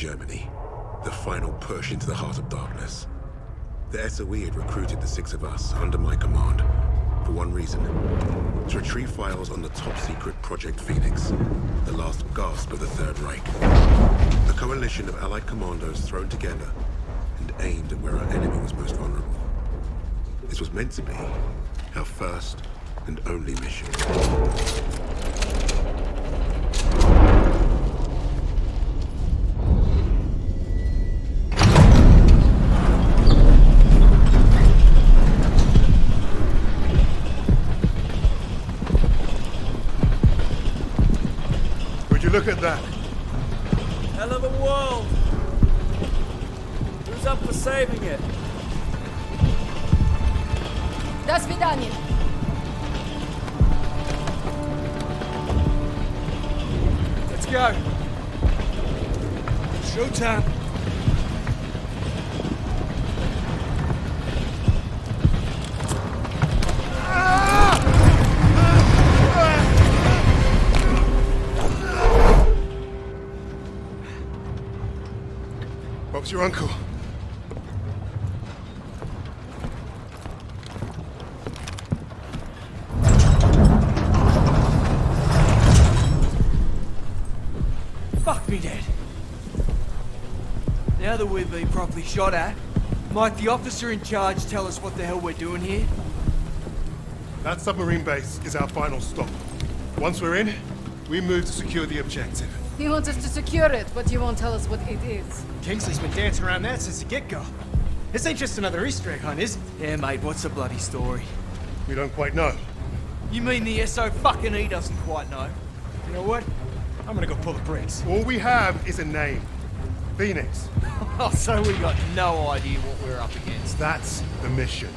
Germany, the final push into the heart of darkness. The SOE had recruited the six of us under my command for one reason: to retrieve files on the top-secret Project Phoenix, the last gasp of the Third Reich. A coalition of Allied commandos thrown together and aimed at where our enemy was most vulnerable. This was meant to be our first and only mission. Look at that. Hell of a world. Who's up for saving it? До свидания. Let's go. Showtime. Bob's your uncle. Fuck me dead. Now that we've been properly shot at, might the officer in charge tell us what the hell we're doing here? That submarine base is our final stop. Once we're in, we move to secure the objective. He wants us to secure it, but he won't tell us what it is. Kingsley's been dancing around that since the get-go. This ain't just another Easter egg hunt, is it? Yeah, mate, what's the bloody story? We don't quite know. You mean the SO fucking E doesn't quite know? You know what? I'm gonna go pull the brakes. All we have is a name. Phoenix. Oh, so we got no idea what we're up against. That's the mission.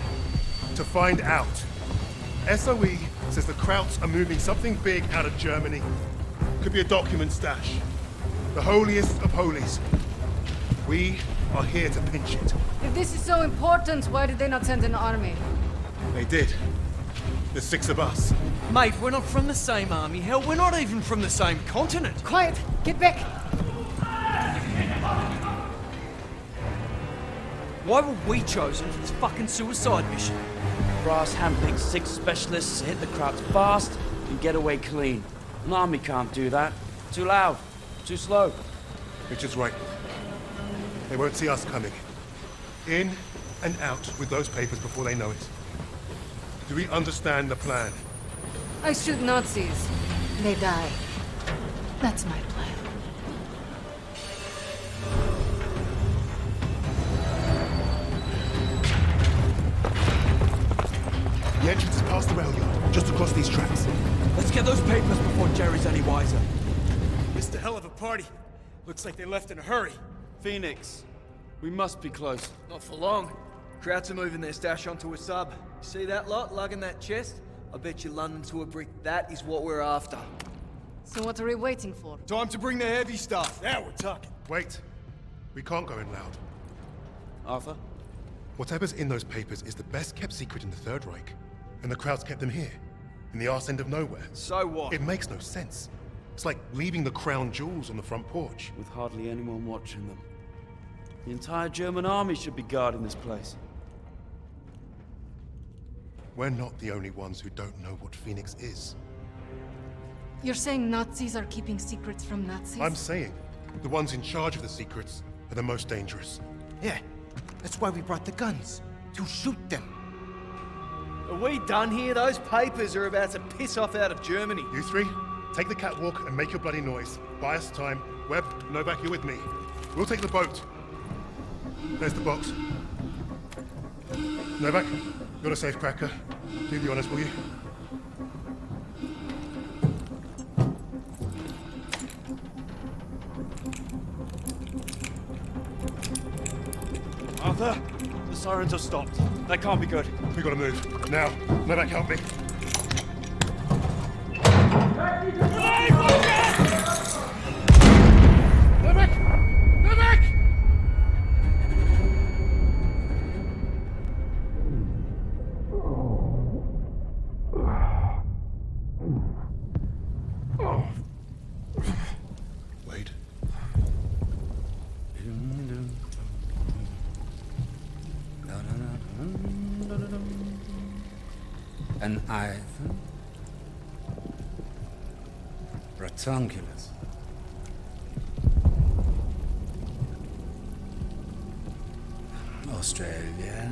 To find out. SOE says the Krauts are moving something big out of Germany. Could be a document stash. The holiest of holies. We are here to pinch it. If this is so important, why did they not send an army? They did. There's six of us. Mate, we're not from the same army. Hell, we're not even from the same continent. Quiet! Get back! Why were we chosen for this fucking suicide mission? Brass handpicked six specialists to hit the crowds fast and get away clean. An army can't do that. Too loud. Too slow. Richard's right. They won't see us coming. In and out with those papers before they know it. Do we understand the plan? I shoot Nazis. They die. That's my plan. The entrance is past the rail yard, just across these tracks. Let's get those papers before Jerry's any wiser. Missed a hell of a party. Looks like they left in a hurry. Phoenix, we must be close. Not for long. Krauts are moving their stash onto a sub. See that lot lugging that chest? I bet you London to a brick that is what we're after. So what are we waiting for? Time to bring the heavy stuff. Now we're talking. Wait. We can't go in loud. Arthur? Whatever's in those papers is the best kept secret in the Third Reich. And the Krauts kept them here, in the arse end of nowhere. So what? It makes no sense. It's like leaving the crown jewels on the front porch. With hardly anyone watching them. The entire German army should be guarding this place. We're not the only ones who don't know what Phoenix is. You're saying Nazis are keeping secrets from Nazis? I'm saying the ones in charge of the secrets are the most dangerous. Yeah, that's why we brought the guns. To shoot them. Are we done here? Those papers are about to piss off out of Germany. You three, take the catwalk and make your bloody noise. Buy us time. Webb, Novak, you're with me. We'll take the boat. There's the box. Novak, you're a safe cracker. Do the honors, will you? Arthur, the sirens have stopped. That can't be good. We gotta move. Now. Novak, help me. Novak! Novak! Wait. An Ivan? Ratunculus. Australia.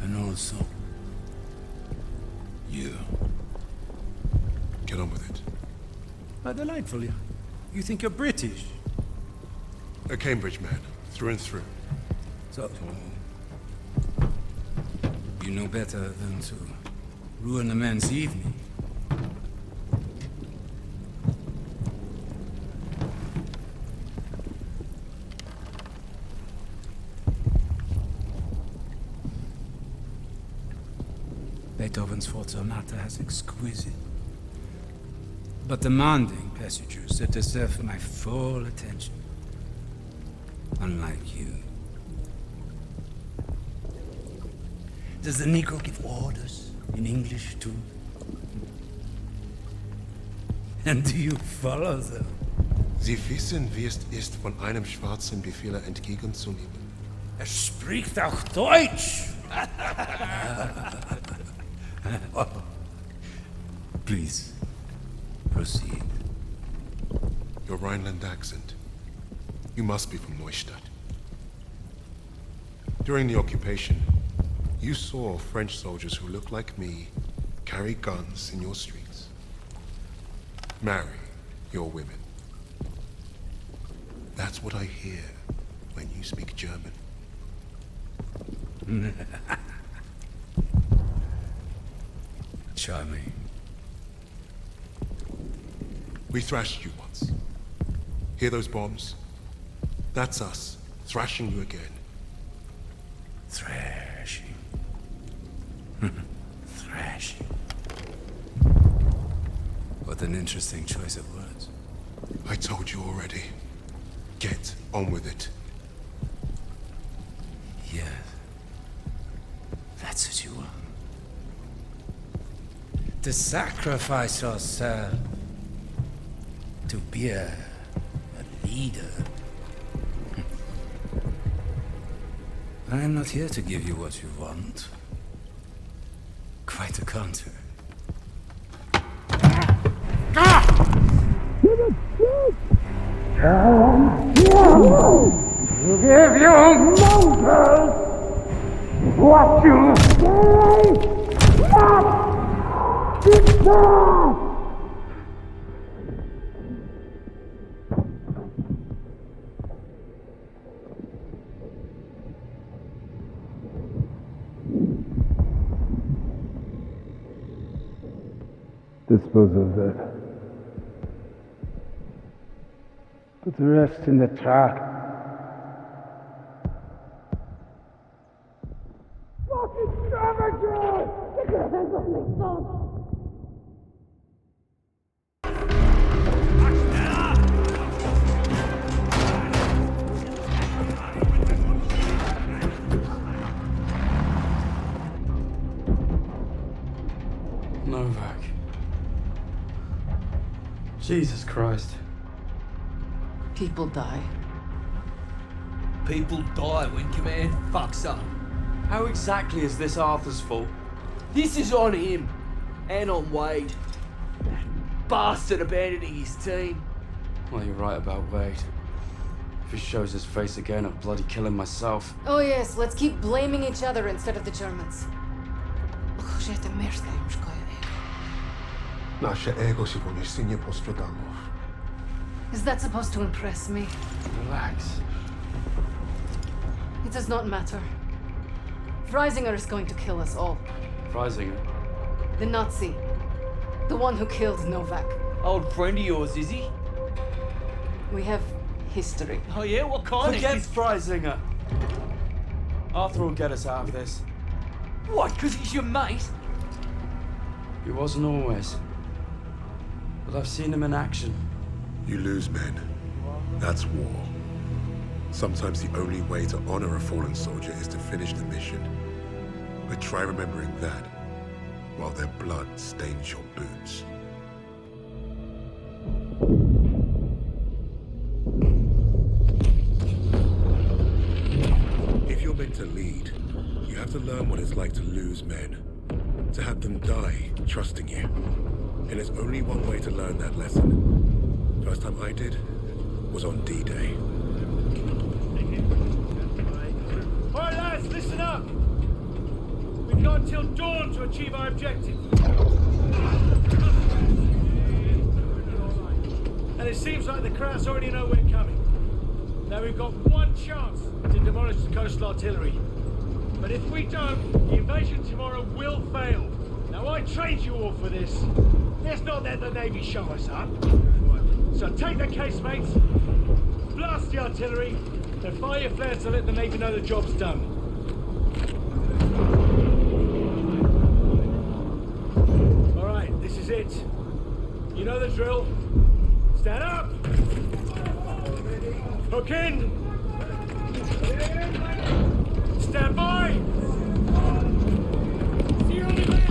And also you. Get on with it. Delightful. You think you're British? A Cambridge man, through and through. So, you know better than to ruin a man's evening. Beethoven's Fourth Sonata has exquisite but demanding passages that deserve my full attention. Unlike you. Does the Negro give orders in English too? And do you follow them? Sie wissen, wie es ist, von einem Schwarzen Befehle entgegenzunehmen. Spricht auch Deutsch! Please, proceed. Your Rhineland accent. You must be from Neustadt. During the occupation, you saw French soldiers who looked like me carry guns in your streets. Marry your women. That's what I hear when you speak German. Charming. We thrashed you once. Hear those bombs? That's us, thrashing you again. Thrashing. Thrashing. What an interesting choice of words. I told you already. Get on with it. Yes. That's what you want. To sacrifice yourself. To be a leader. I am not here to give you what you want. Quite the contrary. To give you Moses what you say not deserve. Dispose of that. Put the rest in the truck. Fucking savages! Get your hands off me, son! Novak. Jesus Christ. People die. People die when command fucks up. How exactly is this Arthur's fault? This is on him. And on Wade. That bastard abandoning his team. Well, you're right about Wade. If he shows his face again, I'll bloody kill him myself. Oh yes, let's keep blaming each other instead of the Germans. Nasze ego się poniesienie postradamo. Is that supposed to impress me? Relax. It does not matter. Freisinger is going to kill us all. Freisinger? The Nazi. The one who killed Novak. Old friend of yours, is he? We have history. Oh yeah? What kind Forget of... Freisinger! Arthur will get us out of this. What, because he's your mate? He wasn't always. But I've seen him in action. You lose men. That's war. Sometimes the only way to honor a fallen soldier is to finish the mission. But try remembering that while their blood stains your boots. have to learn what it's like to lose men, to have them die trusting you. And there's only one way to learn that lesson. First time I did was on D-Day. All right, lads, listen up. We've got until dawn to achieve our objective. And it seems like the Krauts already know we're coming. Now we've got one chance to demolish the coastal artillery. But if we don't, the invasion tomorrow will fail. Now I trained you all for this. Let's not let the Navy show us up. So take the casemates, blast the artillery, then fire your flares to let the Navy know the job's done. All right, this is it. You know the drill. Stand up! Hook in! Stand by! See you on the ground!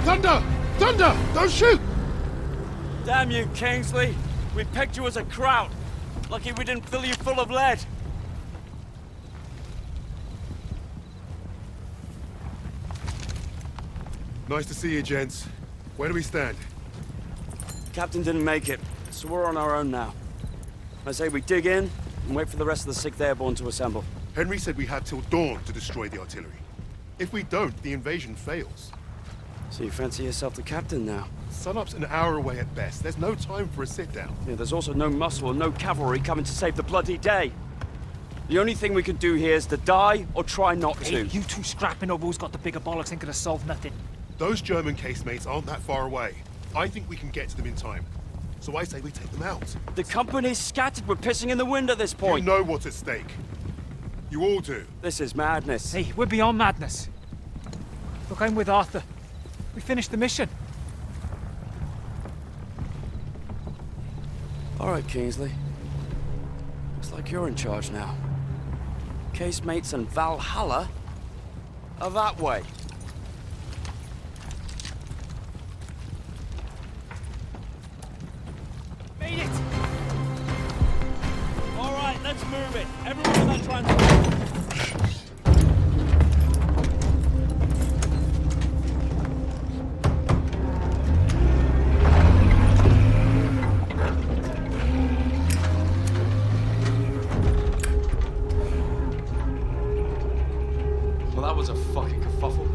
Thunder! Thunder! Don't shoot! Damn you, Kingsley. We picked you as a Kraut. Lucky we didn't fill you full of lead. Nice to see you, gents. Where do we stand? Captain didn't make it, so we're on our own now. I say we dig in and wait for the rest of the 6th Airborne to assemble. Henry said we had till dawn to destroy the artillery. If we don't, the invasion fails. So you fancy yourself the captain now? Sunup's an hour away at best. There's no time for a sit-down. Yeah, there's also no muscle and no cavalry coming to save the bloody day. The only thing we can do here is to die or try not to. Hey, you two scrapping over who's got the bigger bollocks ain't gonna solve nothing. Those German casemates aren't that far away. I think we can get to them in time. So I say we take them out. The company's scattered. We're pissing in the wind at this point. You know what's at stake. You all do. This is madness. Hey, we're beyond madness. Look, I'm with Arthur. We finished the mission. All right, Kingsley. Looks like you're in charge now. Casemates and Valhalla are that way. Made it! All right, let's move it. Everyone on that transport. Well, that was a fucking kerfuffle.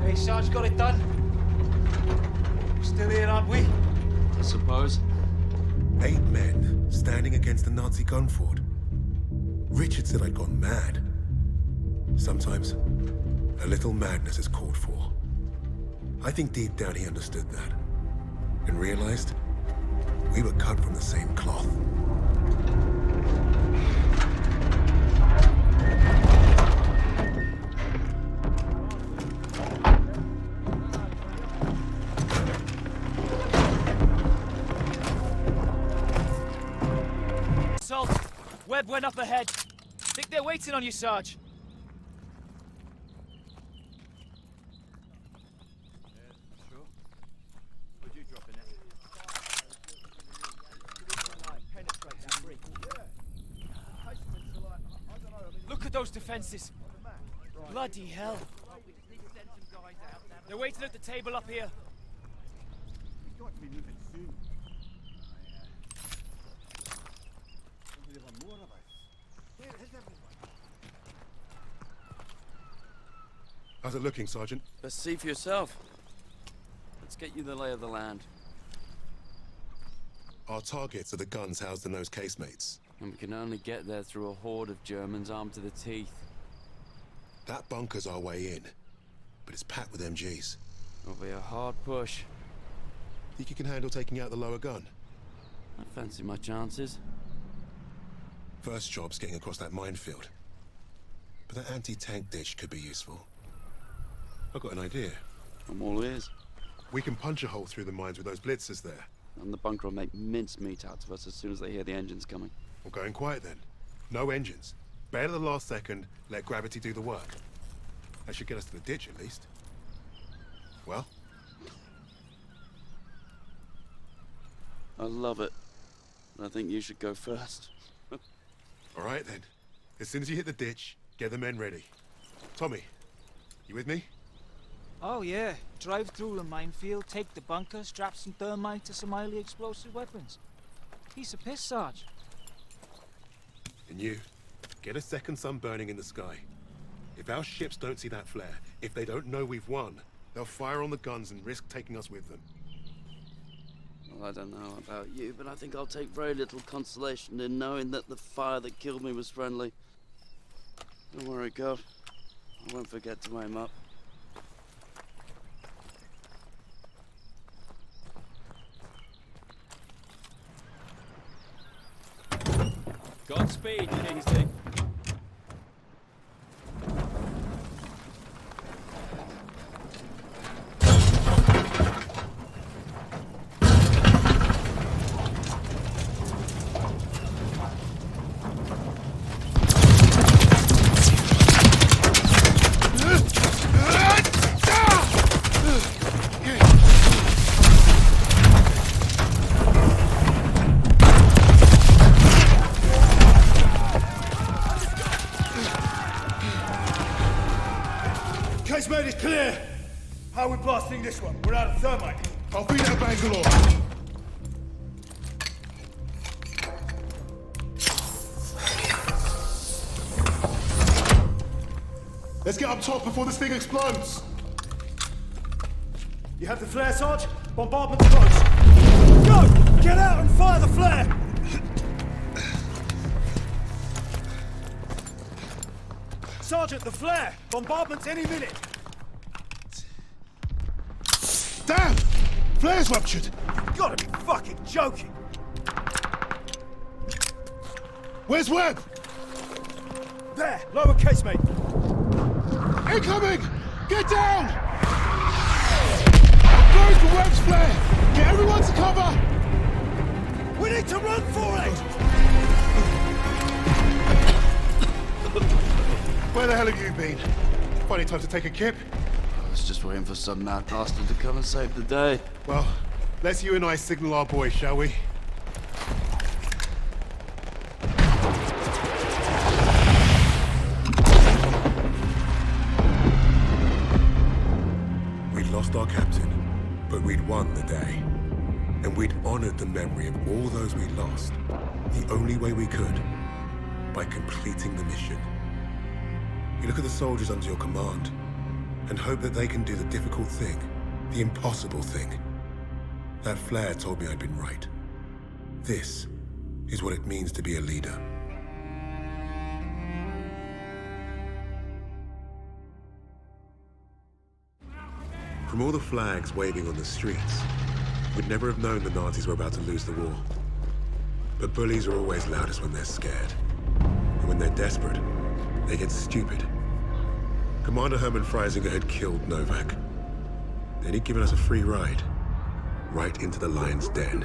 Hey, Sarge got it done. We're still here, aren't we? I suppose. 8 men standing against a Nazi gun fort. Richard said I'd gone mad. Sometimes, a little madness is called for. I think deep down he understood that. And realized we were cut from the same cloth. Webb went up ahead. Think they're waiting on you, Sarge. those defenses. Bloody hell. They're waiting at the table up here. How's it looking, Sergeant? Best see for yourself. Let's get you the lay of the land. Our targets are the guns housed in those casemates. And we can only get there through a horde of Germans armed to the teeth. That bunker's our way in, but it's packed with MGs. It'll be a hard push. Think you can handle taking out the lower gun? I fancy my chances. First job's getting across that minefield. But that anti-tank dish could be useful. I've got an idea. I'm all ears. We can punch a hole through the mines with those blitzers there. And the bunker will make mincemeat out of us as soon as they hear the engines coming. We're going quiet then. No engines. Bail at the last second, let gravity do the work. That should get us to the ditch at least. Well? I love it. But I think you should go first. All right then. As soon as you hit the ditch, get the men ready. Tommy, you with me? Oh yeah, drive through the minefield, take the bunker, strap some thermite to some highly explosive weapons. Piece of piss, Sarge. And you, get a second sun burning in the sky. If our ships don't see that flare, if they don't know we've won, they'll fire on the guns and risk taking us with them. Well, I don't know about you, but I think I'll take very little consolation in knowing that the fire that killed me was friendly. Don't worry, Gov. I won't forget to aim up. Godspeed, Kingsley. Casemate is clear! How are we blasting this one? We're out of thermite. I'll feed out Bangalore. Let's get up top before this thing explodes. You have the flare, Sarge? Bombardment's close. Go! Get out and fire the flare! Sergeant, the flare! Bombardment's any minute! Damn! Flare's ruptured! You gotta be fucking joking! Where's Webb? There! Lower casemate! Incoming! Get down! I'm going for Webb's flare! Get everyone to cover! We need to run for it! Where the hell have you been? Funny time to take a kip. I was just waiting for some mad bastard to come and save the day. Well, let's you and I signal our boys, shall we? We'd lost our captain, but we'd won the day. And we'd honored the memory of all those we lost, the only way we could, by completing the mission. You look at the soldiers under your command, and hope that they can do the difficult thing, the impossible thing. That flare told me I'd been right. This is what it means to be a leader. From all the flags waving on the streets, we'd never have known the Nazis were about to lose the war. But bullies are always loudest when they're scared. And when they're desperate, they get stupid. Commander Hermann Freisinger had killed Novak. Then he'd given us a free ride, right into the lion's den.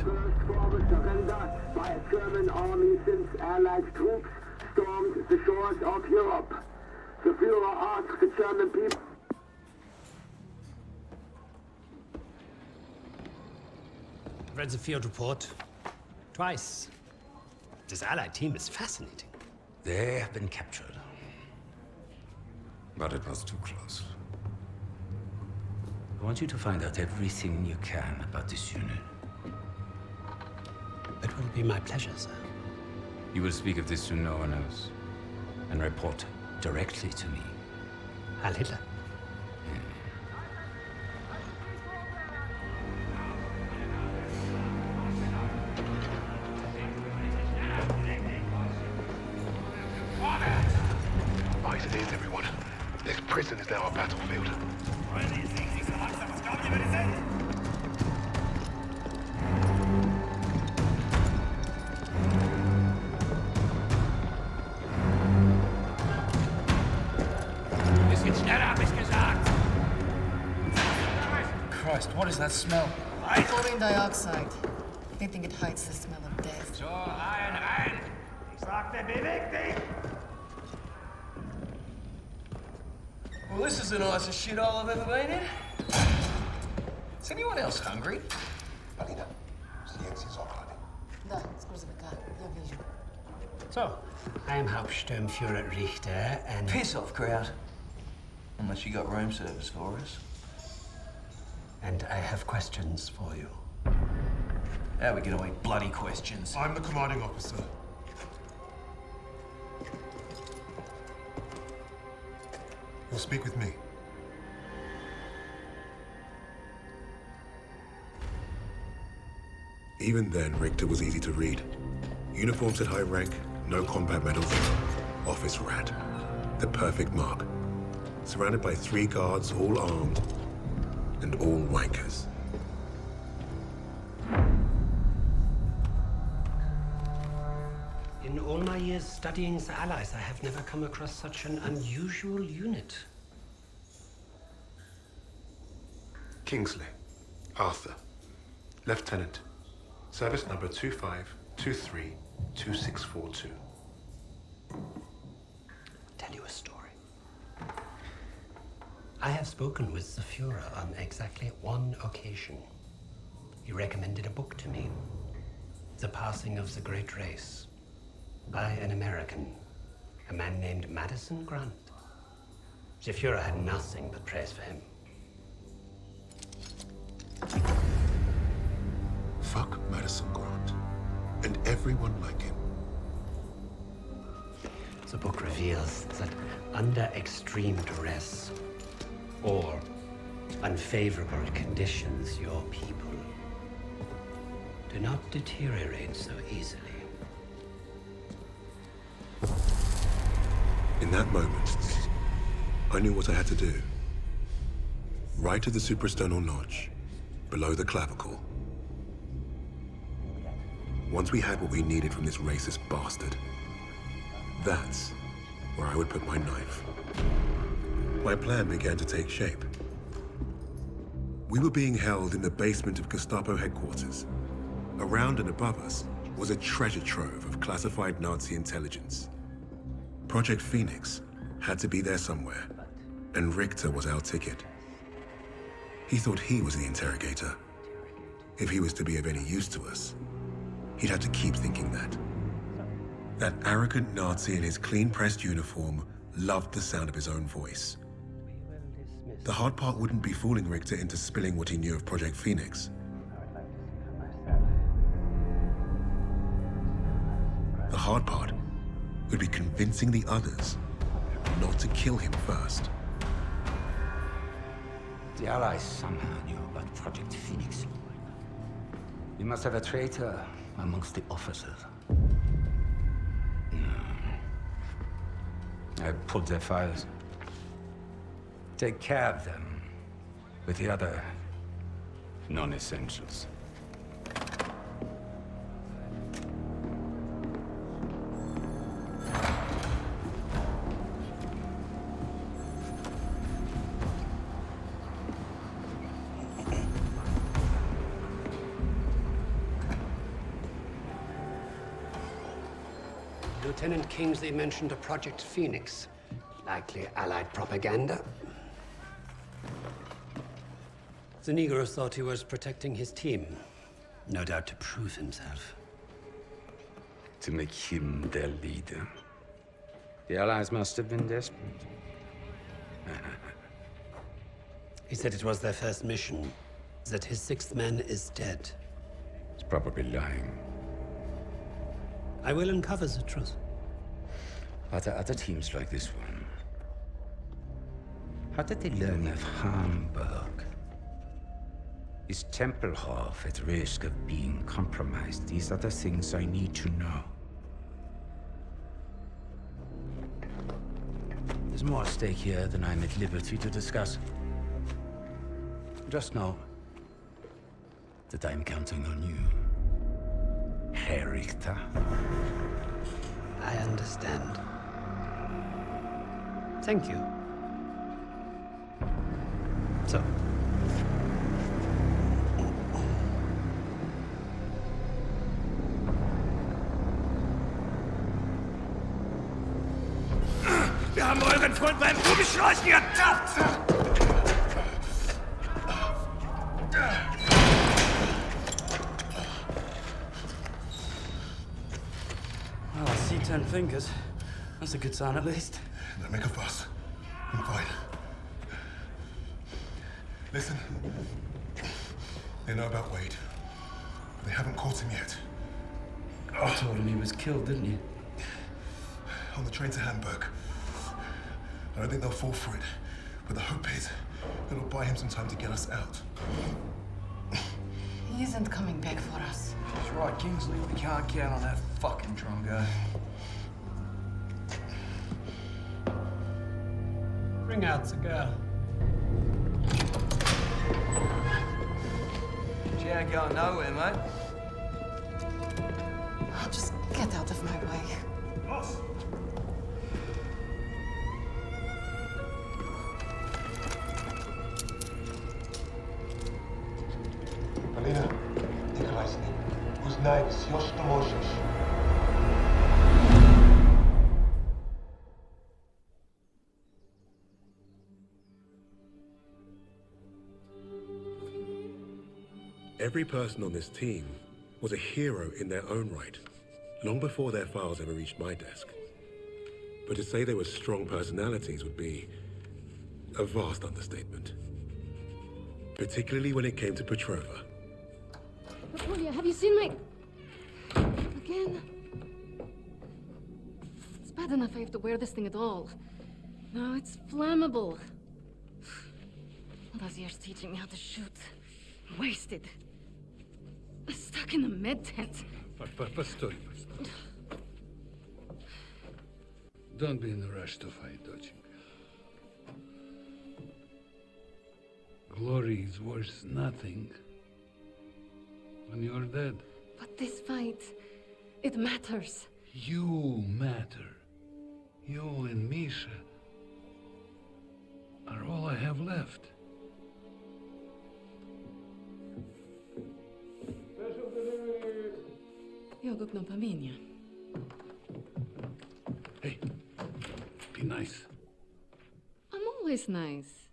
Forward surrender by a German army since Allied troops stormed the shores of Europe. The Führer asked the German people. Read the field report twice. This Allied team is fascinating. They have been captured. But it was too close. I want you to find out everything you can about this unit. It will be my pleasure, sir. You will speak of this to no one else, and report directly to me. Heil Hitler. Right, it is, everyone. This prison is now a battlefield. Christ, what is that smell? Chlorine dioxide. They think it hides the smell of death. So, rein! Ich sagte, beweg dich! Well, this is the nicest shithole I've ever been in. Is anyone else hungry? Alina, silencio Sokrate. Da, scusa cá, eu vejo. So, I am Hauptsturmführer Richter, and... Piss off, crowd. Unless you got room service for us. And I have questions for you. How are we gonna make bloody questions? I'm the commanding officer. You'll speak with me. Even then, Richter was easy to read. Uniforms at high rank, no combat medals, office rat. The perfect mark. Surrounded by 3 guards, all armed, and all wankers. In all my years studying the Allies, I have never come across such an unusual unit. Kingsley. Arthur. Lieutenant. Service number 25232642. Tell you a story. I have spoken with the Führer on exactly one occasion. He recommended a book to me. The Passing of the Great Race. By an American. A man named Madison Grant. The Führer had nothing but praise for him. Fuck Madison Grant. And everyone like him. The book reveals that under extreme duress or unfavorable conditions, your people do not deteriorate so easily. In that moment, I knew what I had to do. Right at the suprasternal notch, below the clavicle. Once we had what we needed from this racist bastard, that's where I would put my knife. My plan began to take shape. We were being held in the basement of Gestapo headquarters. Around and above us was a treasure trove of classified Nazi intelligence. Project Phoenix had to be there somewhere, and Richter was our ticket. He thought he was the interrogator. If he was to be of any use to us, he'd have to keep thinking that. That arrogant Nazi in his clean-pressed uniform loved the sound of his own voice. The hard part wouldn't be fooling Richter into spilling what he knew of Project Phoenix. The hard part would be convincing the others not to kill him first. The Allies somehow knew about Project Phoenix. You must have a traitor amongst the officers. No. I pulled their files. Take care of them with the other non-essentials. Lieutenant Kingsley mentioned a Project Phoenix. Likely Allied propaganda. The Negro thought he was protecting his team. No doubt to prove himself. To make him their leader. The Allies must have been desperate. He said it was their first mission, that his sixth man is dead. He's probably lying. I will uncover the truth. Are there other teams like this one? How did they learn of Hamburg? Is Tempelhof at risk of being compromised? These are the things I need to know. There's more at stake here than I'm at liberty to discuss. Just know that I'm counting on you, Herr Richter. I understand. Thank you. So. Wir haben euren Freund beim Rumschleichen, ihr Tatze! Well, I see 10 fingers. That's a good sign, at least. Don't make a fuss. I'm fine. Listen. They know about Wade. They haven't caught him yet. You told him he was killed, didn't you? On the train to Hamburg. I don't think they'll fall for it. But the hope is it'll buy him some time to get us out. He isn't coming back for us. That's right, Kingsley. We can't count on that fucking Drongo. Bring out the girl. She ain't going nowhere, mate. Just get out of my way. Boss! Полина, играй с ним. Узнай все, что можешь. Every person on this team was a hero in their own right, long before their files ever reached my desk. But to say they were strong personalities would be a vast understatement. Particularly when it came to Petrova. Victoria, have you seen my... Again? It's bad enough I have to wear this thing at all. No, it's flammable. All those years teaching me how to shoot. Wasted. Stuck in a med tent. Постой. Don't be in a rush to fight, доченька. Glory is worth nothing when you're dead. But this fight, it matters. You matter. You and Misha are all I have left. Io kupno pamięć. Hey, be nice. I'm always nice.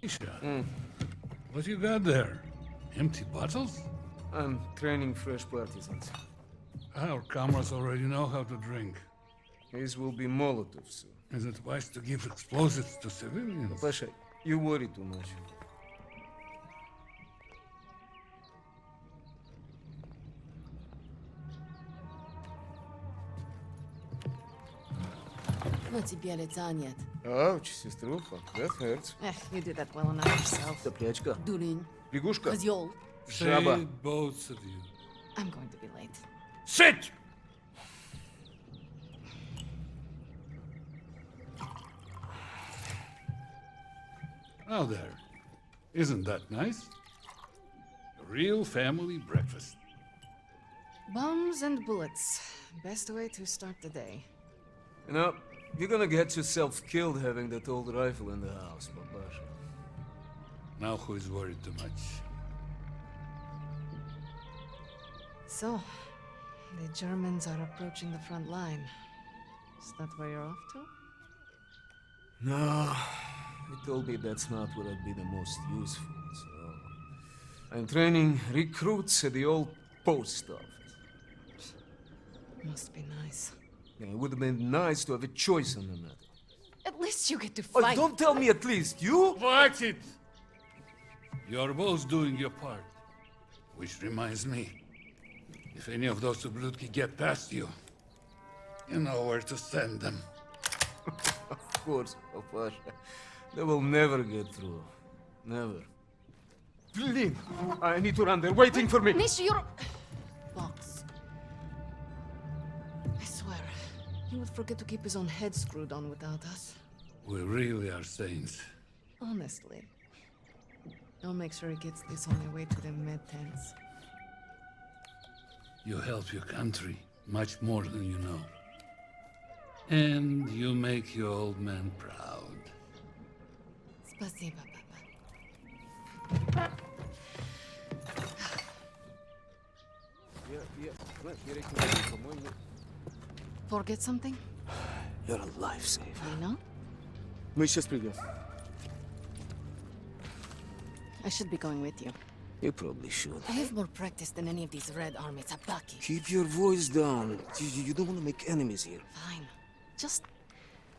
Misha, what you got there? Empty bottles? I'm training fresh partisans. Our comrades already know how to drink. His will be Molotov soon. Is it wise to give explosives to civilians? Pasha, you worry too much. Но тебе лица нет. Ouch, сеструха, that hurts. You do that well enough yourself. Топлячка. Дурень. Лягушка. Козёл. Жаба. Say both of you. I'm going to be late. Sit! Now there. Isn't that nice? A real family breakfast. Bombs and bullets. Best way to start the day. You know, you're gonna get yourself killed having that old rifle in the house, Babasha. Now who is worried too much? So, the Germans are approaching the front line. Is that where you're off to? No, he told me that's not where I'd be the most useful, so... I'm training recruits at the old post office. Must be nice. Yeah, it would have been nice to have a choice on the matter. At least you get to Oh, fight. don't tell me at least, you? Fight it! You're both doing your part. Which reminds me, if any of those Ublutki get past you, you know where to send them. Of course, Pasha. They will never get through. Never. Lynn, I need to run. They're waiting for me. Nish, you're... Box. I swear, he would forget to keep his own head screwed on without us. We really are saints. Honestly. I'll make sure he gets this on the way to the med tents. You help your country much more than you know. And you make your old man proud. Спасибо, Papa. Forget something? You're a lifesaver. You know? Мы сейчас придем. I should be going with you. You probably should. I have more practice than any of these Red Army tabaki. Keep your voice down. You don't want to make enemies here. Fine. Just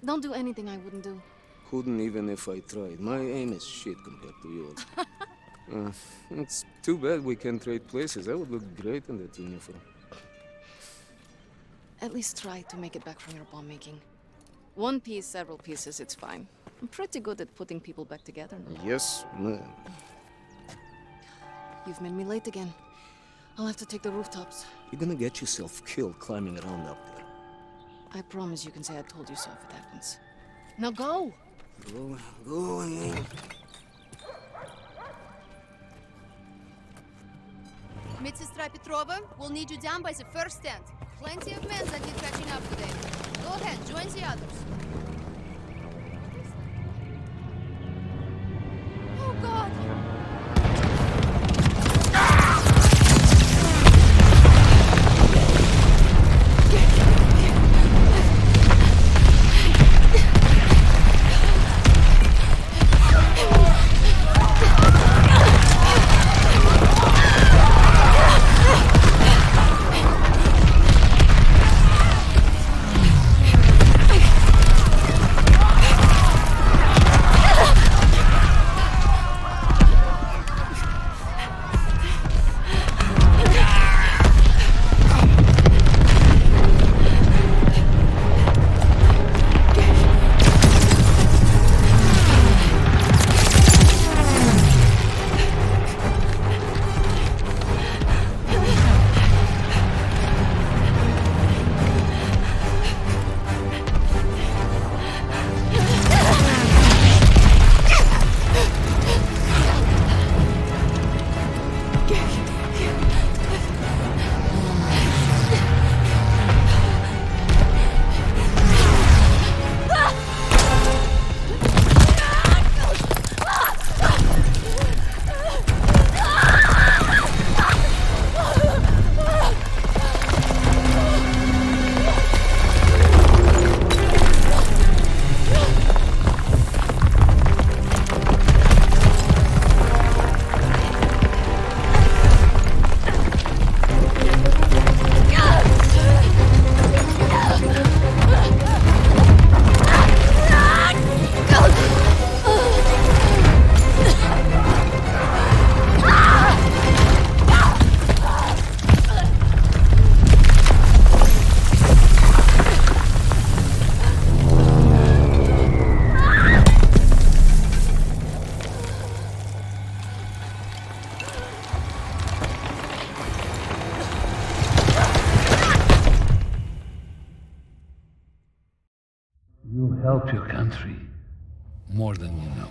don't do anything I wouldn't do. Couldn't even if I tried. My aim is shit compared to yours. It's too bad we can't trade places. I would look great in that uniform. At least try to make it back from your bomb making. One piece, several pieces, it's fine. I'm pretty good at putting people back together now. Yes, ma'am. You've made me late again. I'll have to take the rooftops. You're gonna get yourself killed climbing around up there. I promise you can say I told you so if it happens. Now go! Going. Medсестра Petrova, we'll need you down by the first tent. Plenty of men that need catching up today. Go ahead, join the others. Oh, God! Help your country more than you know.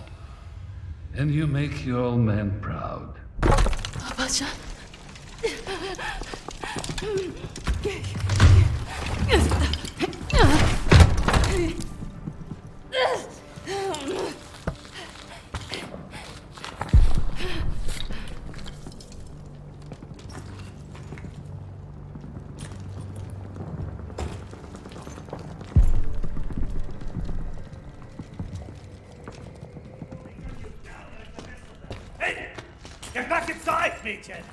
And you make your old man proud. Pasha. Get back inside, Mädchen!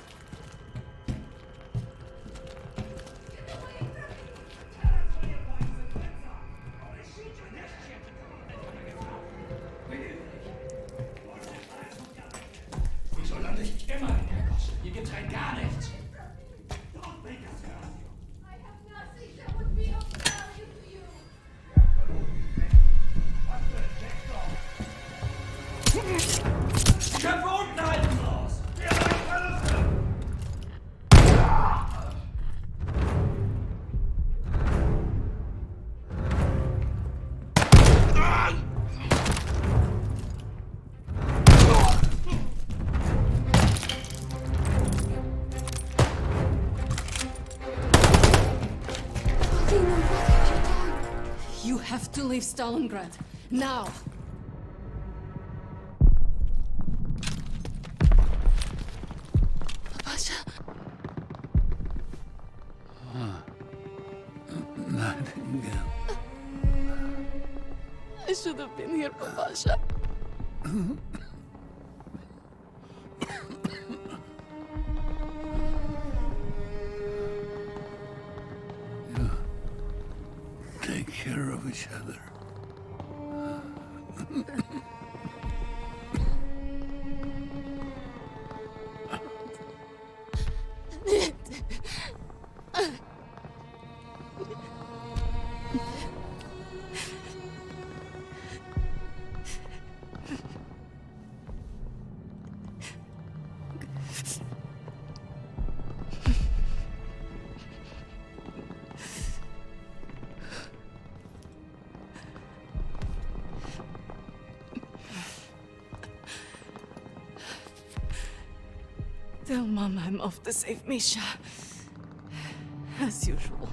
You have to leave Stalingrad. Now! Papasha! Nightingale. I should have been here, Papasha. Take care of each other. Tell Mom I'm off to save Misha. As usual.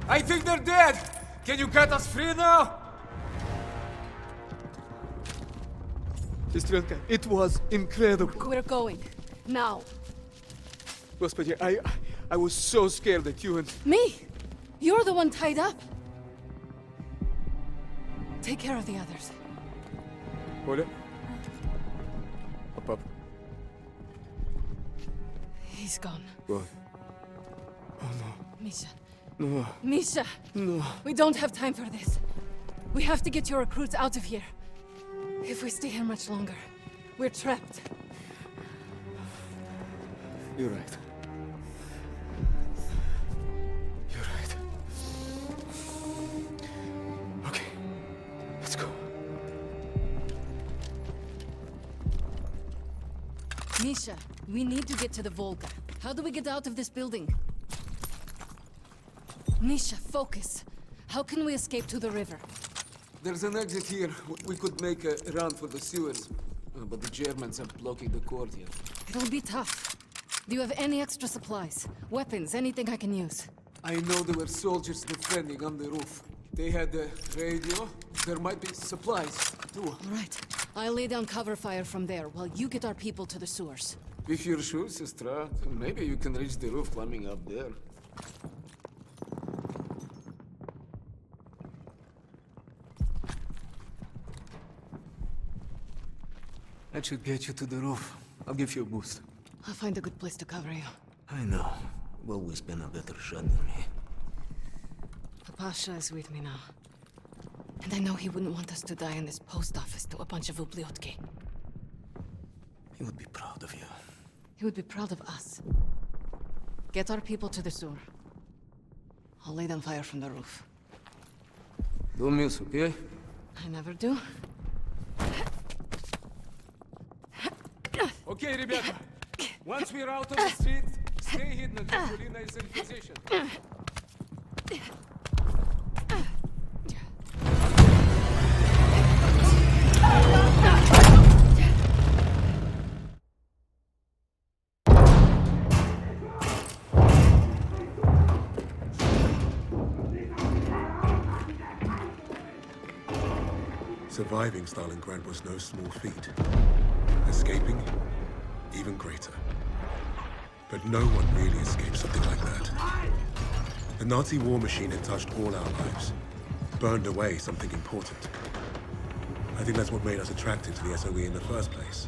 I think they're dead! Can you cut us free now? Сестренка, it was incredible. We're going. Now. Господи, I was so scared that you and... Me? You're the one tied up. Take care of the others. Оля? Пап. He's gone. What? Oh no. Misha. No. Misha! No. We don't have time for this. We have to get your recruits out of here. If we stay here much longer, we're trapped. You're right. You're right. Okay, let's go. Misha, we need to get to the Volga. How do we get out of this building? Misha, focus. How can we escape to the river? There's an exit here. We could make a run for the sewers. But the Germans are blocking the courtyard. It'll be tough. Do you have any extra supplies? Weapons, anything I can use? I know there were soldiers defending on the roof. They had a radio. There might be supplies, too. All right. I'll lay down cover fire from there while you get our people to the sewers. If you're sure, sister, maybe you can reach the roof climbing up there. That should get you to the roof. I'll give you a boost. I'll find a good place to cover you. I know. You've always been a better shot than me. Papasha is with me now. And I know he wouldn't want us to die in this post office to a bunch of ubliotki. He would be proud of you. He would be proud of us. Get our people to the sewer. I'll lay down fire from the roof. Don't miss, okay? I never do. Okay, ребята. Once we're out of the street, stay hidden until Polina is in position. Surviving Stalingrad was no small feat. Escaping, even greater. But no one really escaped something like that. The Nazi war machine had touched all our lives, burned away something important. I think that's what made us attracted to the SOE in the first place.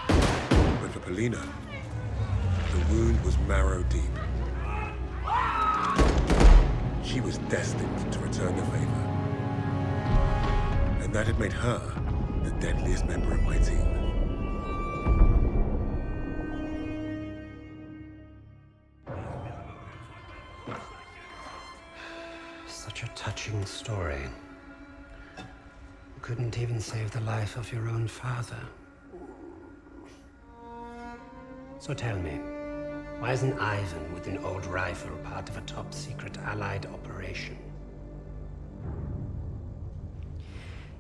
But for Polina, the wound was marrow deep. She was destined to return the favor. And that had made her the deadliest member of my team. Such a touching story. You couldn't even save the life of your own father. So tell me, Why isn't Ivan with an old rifle part of a top-secret Allied operation?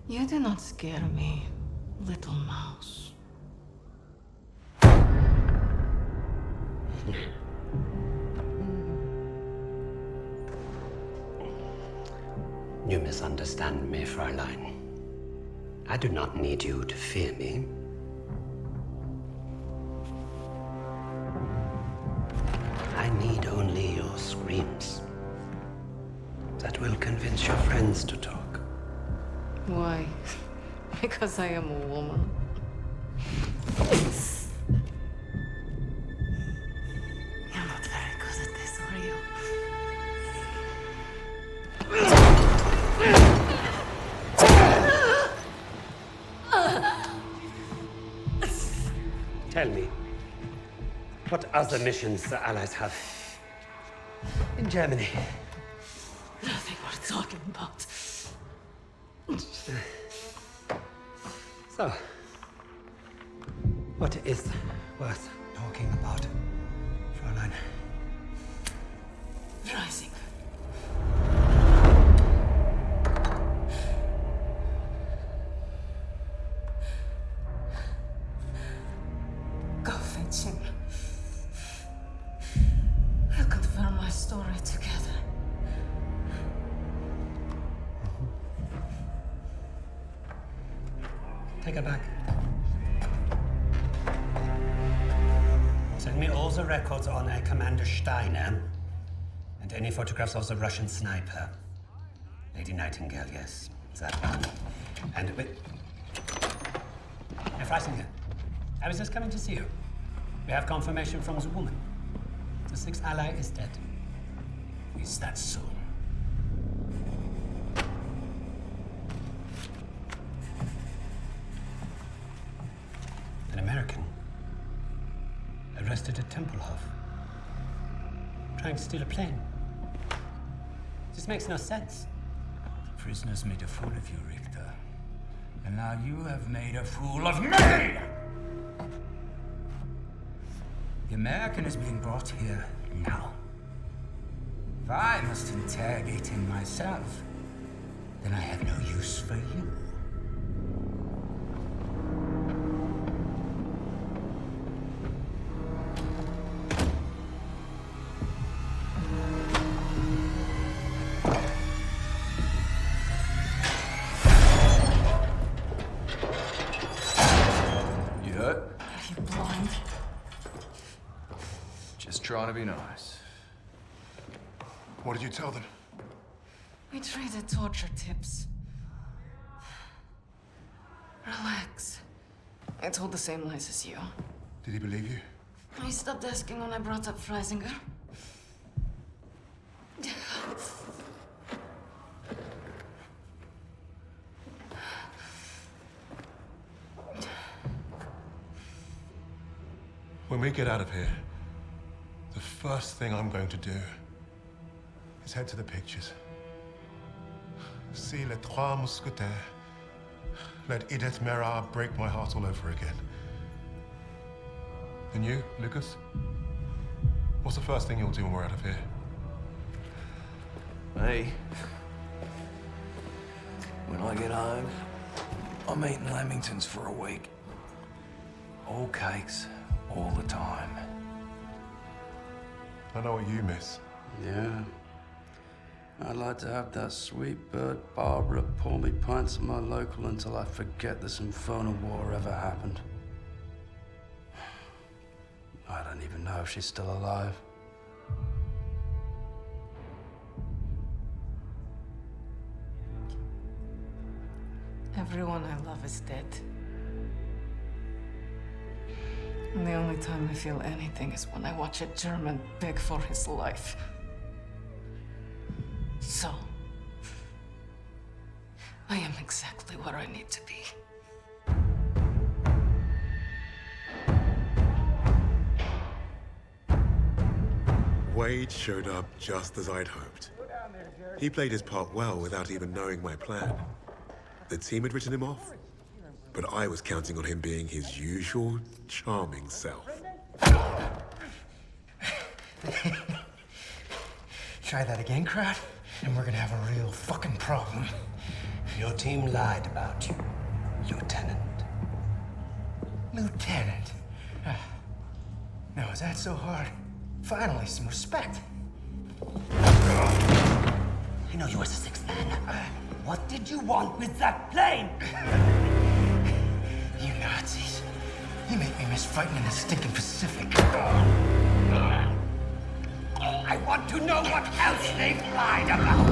You do not scare me, little mouse. You misunderstand me, Fräulein. I do not need you to fear me. I need only your screams. That will convince your friends to talk. Why? Because I am a woman. You're not very good at this, are you? Tell me, what other missions the Allies have in Germany? Nothing worth talking about. So, what is worth talking about, Fräulein? Rising. Go fetch him. We'll confirm my story together. Take it back. Send me all the records on a Commander Steiner and any photographs of the Russian sniper. Lady Nightingale, yes, that one. And wait. Herr Freisinger, I was just coming to see you. We have confirmation from the woman. The sixth ally is dead. Is that so? An American arrested at Tempelhof, trying to steal a plane. This makes no sense. The prisoners made a fool of you, Richter. And now you have made a fool of me! The American is being brought here now. If I must interrogate him myself, then I have no use for you. Trying to be nice. What did you tell them? We traded torture tips. Relax. I told the same lies as you. Did he believe you? He stopped asking when I brought up Freisinger. When we get out of here, the first thing I'm going to do is head to the pictures. See Les Trois Mousquetaires. Let Edith Merard break my heart all over again. And you, Lucas? What's the first thing you'll do when we're out of here? Me? When I get home, I'm eating Lamingtons for a week. All cakes, all the time. I know what you miss. Yeah. I'd like to have that sweet bird Barbara pour me pints at my local until I forget this infernal war ever happened. I don't even know if she's still alive. Everyone I love is dead. And the only time I feel anything is when I watch a German beg for his life. So, I am exactly where I need to be. Wade showed up just as I'd hoped. He played his part well without even knowing my plan. The team had written him off, but I was counting on him being his usual charming self. Try that again, crowd, and we're gonna have a real fucking problem. Your team lied about you, Lieutenant. Lieutenant? Now, is that so hard? Finally, some respect. I know you as a sixth man. What did you want with that plane? You Nazis. You make me miss fighting in the stinking Pacific. I want to know what else they've lied about.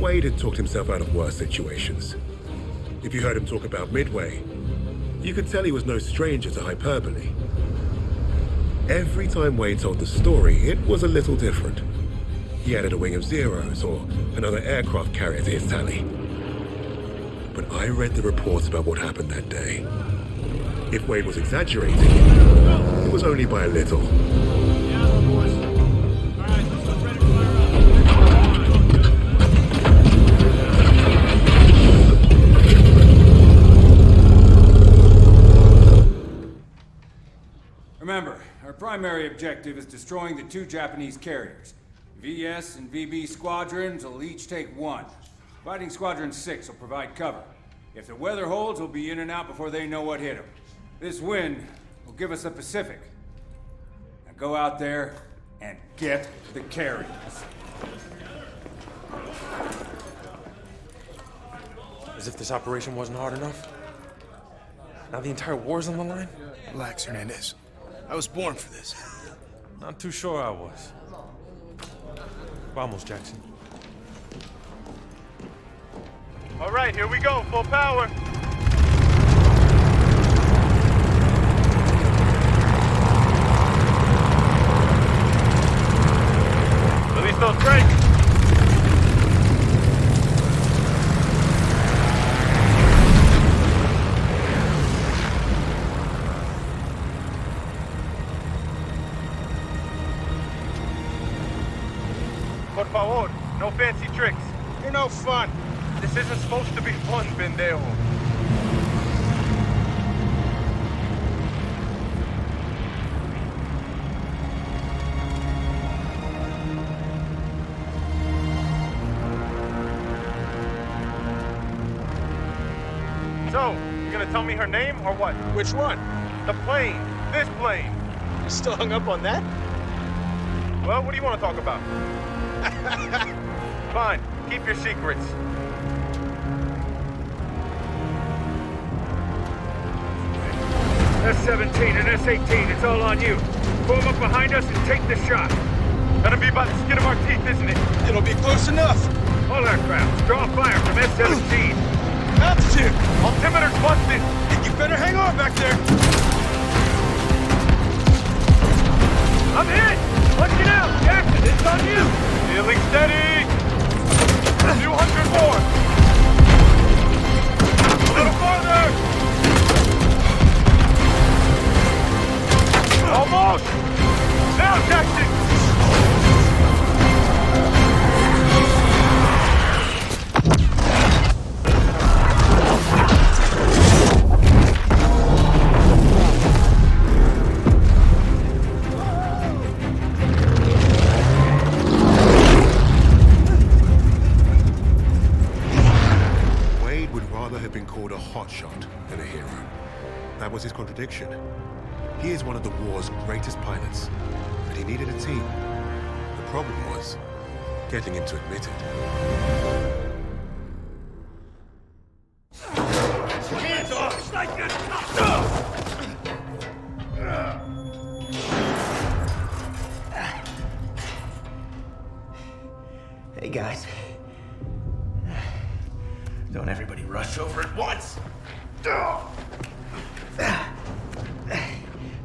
Wade had talked himself out of worse situations. If you heard him talk about Midway, you could tell he was no stranger to hyperbole. Every time Wade told the story, it was a little different. He added a wing of zeros or another aircraft carrier to his tally. But I read the reports about what happened that day. If Wade was exaggerating, it was only by a little. Remember, our primary objective is destroying the 2 Japanese carriers. VS and VB squadrons will each take 1. Fighting Squadron 6 will provide cover. If the weather holds, we'll be in and out before they know what hit them. This wind will give us the Pacific. Now go out there and get the carriers. As if this operation wasn't hard enough. Now the entire war's on the line? Relax, Hernandez. I was born for this. Not too sure I was. Vamos, Jackson. All right, here we go, full power. Release those brakes. Por favor, no fancy tricks. You're no fun. This isn't supposed to be fun, pendejo. So, you gonna tell me her name or what? Which one? The plane. This plane. You still hung up on that? Well, what do you want to talk about? Fine. Keep your secrets. S-17 and S-18, it's all on you. Form up behind us and take the shot. Gonna be by the skin of our teeth, isn't it? It'll be close enough. All aircraft, draw fire from S-17. Altitude! Altimeter's busted! You better hang on back there! I'm hit! Punch it out! Jackson, it's on you! Feeling steady! 200 more! A little farther! Almost! Now, Jackson! Than a hero. That was his contradiction. He is one of the war's greatest pilots, but he needed a team. The problem was getting him to admit it. Hands off! Hey, guys. Don't everybody rush over at once.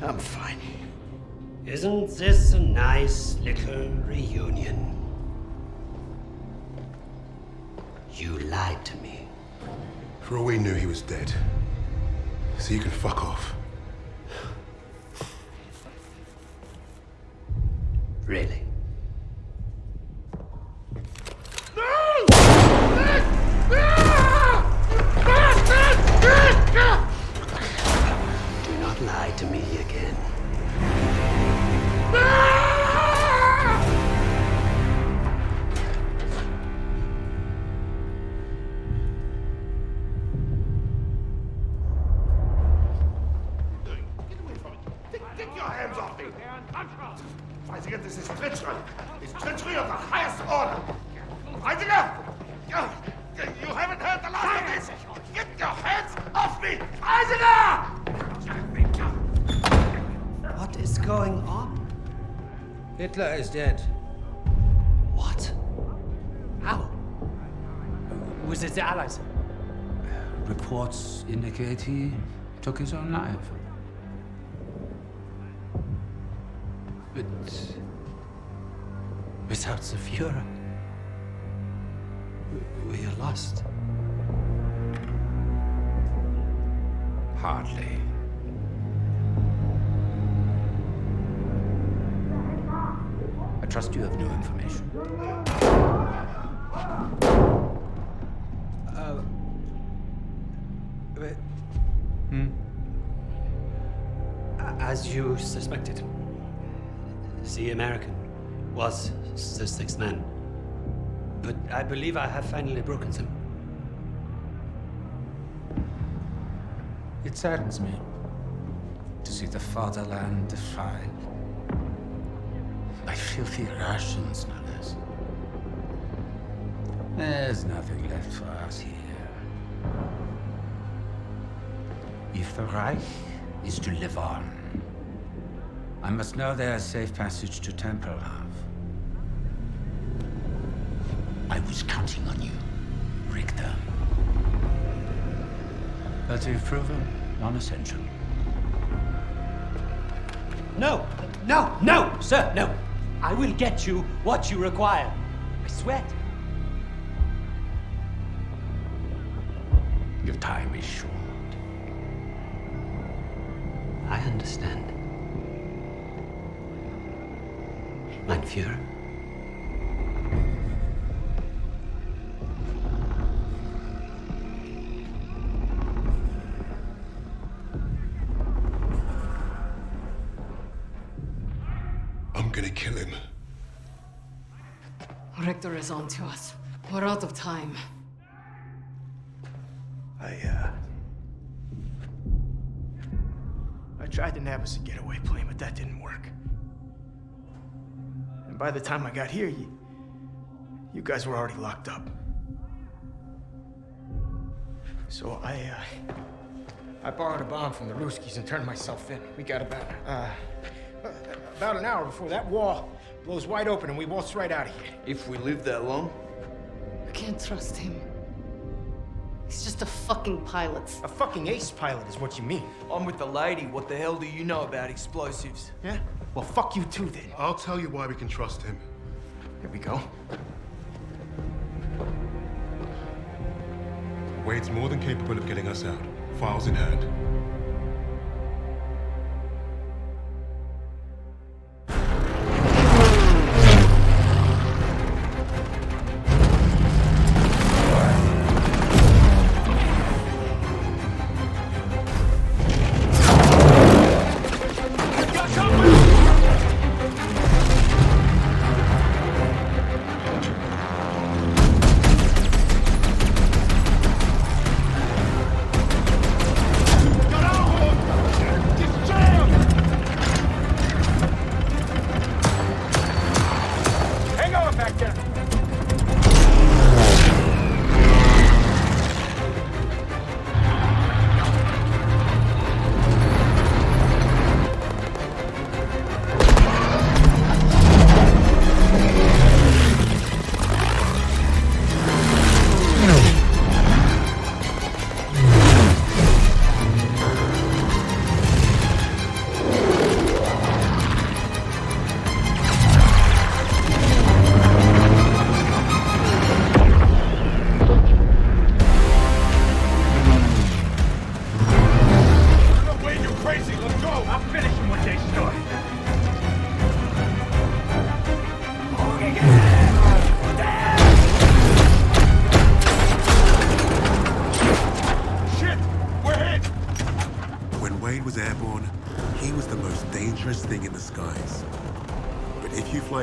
I'm fine. Isn't this a nice little reunion? You lied to me. For all we knew, he was dead. So you can fuck off. Really? Reisiger, this is treachery. It's treachery of the highest order. Reisiger! You haven't heard the last of this! Get your hands off me! Reisiger! What is going on? Hitler is dead. What? How? Was it the Allies? Reports indicate he took his own life. But without the Führer, we are lost. Hardly. I trust you have new information. As you suspected, the American was the sixth man. But I believe I have finally broken them. It saddens me to see the fatherland defiled by filthy Russians, no less. There's nothing left for us here. If the Reich is to live on, I must know there's safe passage to Tempelhof. I was counting on you, Richter. But you've proven non-essential. No! No! No! Sir, no! I will get you what you require. I swear. Your time is short. I understand. Mein Führer. I'm gonna kill him. Richter is on to us. We're out of time. I tried to nab us a getaway plane, but that didn't work. And by the time I got here, you guys were already locked up. So I borrowed a bomb from the Ruskies and turned myself in. We got about an hour before that wall blows wide open and we waltz right out of here. If we live that long? I can't trust him. He's just a fucking pilot. A fucking ace pilot is what you mean. I'm with the lady. What the hell do you know about explosives? Yeah? Well, fuck you too, then. I'll tell you why we can trust him. Here we go. Wade's more than capable of getting us out. Files in hand.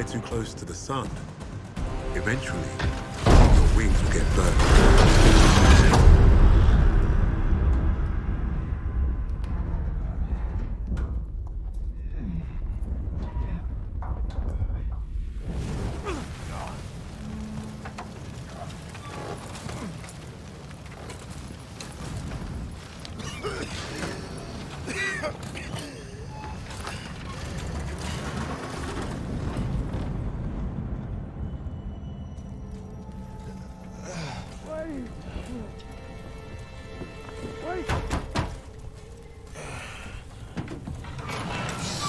Too close to the sun, eventually, your wings will get burned.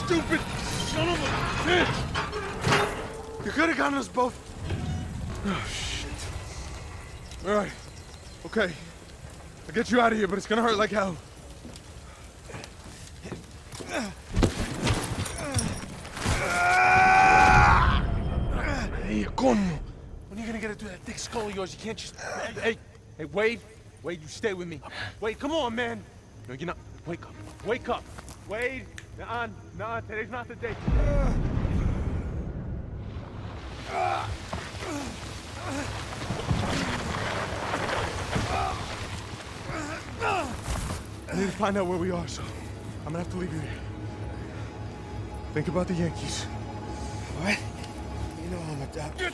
Stupid son of a bitch! You could have gotten us both. Oh, shit. All right. Okay. I'll get you out of here, but it's gonna hurt like hell. Hey, coño. When are you gonna get it through that thick skull of yours? You can't just... Hey, Wade. Wade, you stay with me. Wade, come on, man. No, you're not. Wake up. Wake up. Wade. Nah, today's not the day. I need to find out where we are, so I'm gonna have to leave you here. Think about the Yankees. What? You know I'm a doctor.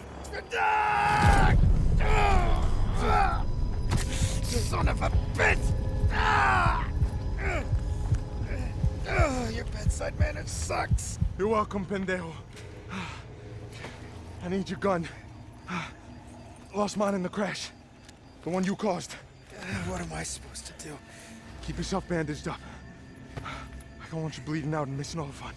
Son of a bitch! Your bedside manner sucks. You're welcome, pendejo. I need your gun. Lost mine in the crash. The one you caused. What am I supposed to do? Keep yourself bandaged up. I don't want you bleeding out and missing all the fun.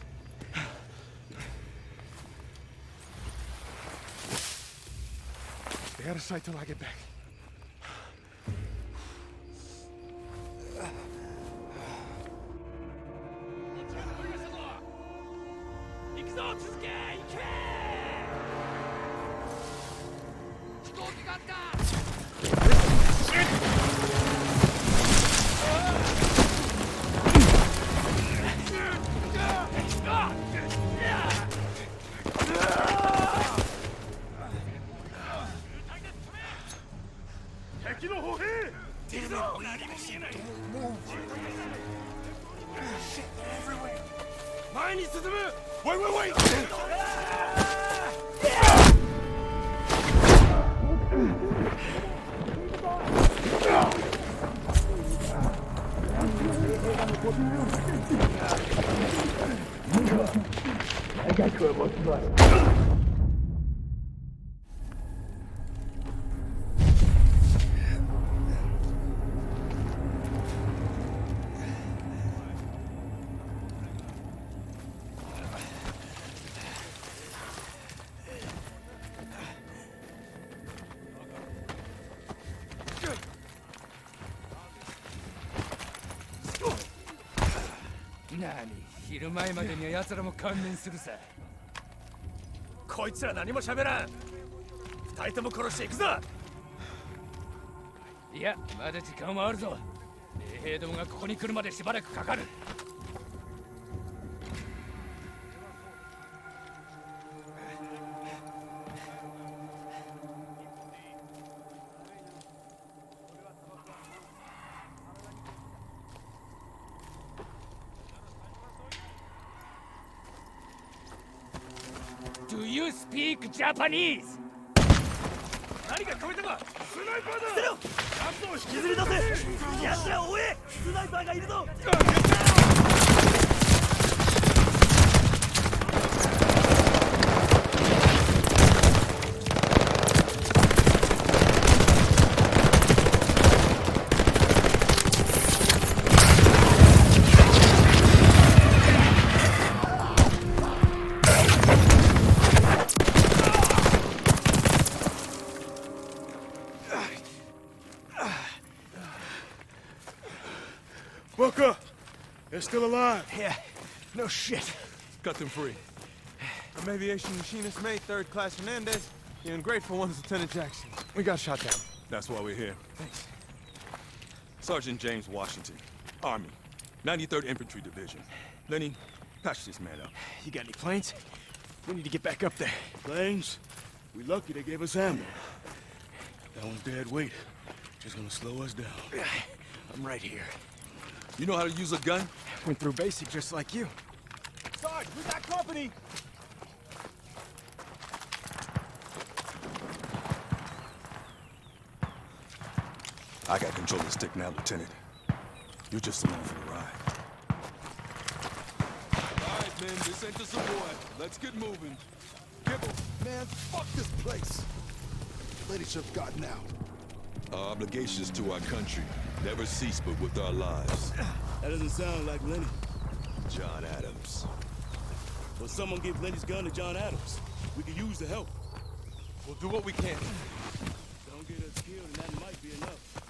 Stay out of sight till I get back. Wait! I got you about to run.何、昼前までには奴らも観念するさ。こいつら何も喋らん。二人とも殺していくぞ。いや、まだ時間はあるぞ。衛兵どもがここに来るまでしばらくかかる。Do you speak Japanese? 何か聞こえたか？スナイパーだ！捨てろ！カットを引きずり出せ！奴らを追え！スナイパーがいるぞ！They're still alive. Yeah, no shit. Cut them free. I'm aviation machinist mate, 3rd class Hernandez. The ungrateful one's Lieutenant Jackson. We got shot down. That's why we're here. Thanks. Sergeant James Washington, Army, 93rd Infantry Division. Lenny, patch this man up. You got any planes? We need to get back up there. Planes? We lucky they gave us ammo. That one's dead weight. Just gonna slow us down. I'm right here. You know how to use a gun? Went through basic just like you. Sarge, we got company! I got control of the stick now, Lieutenant. You're just along for the ride. men, this ain't the Savoy. Let's get moving. Kibble. Man, fuck this place. Lady should have gotten out. Our obligations to our country never cease but with our lives. That doesn't sound like Lenny. John Adams. Well, someone give Lenny's gun to John Adams. We could use the help. We'll do what we can. Don't get us killed, and that might be enough.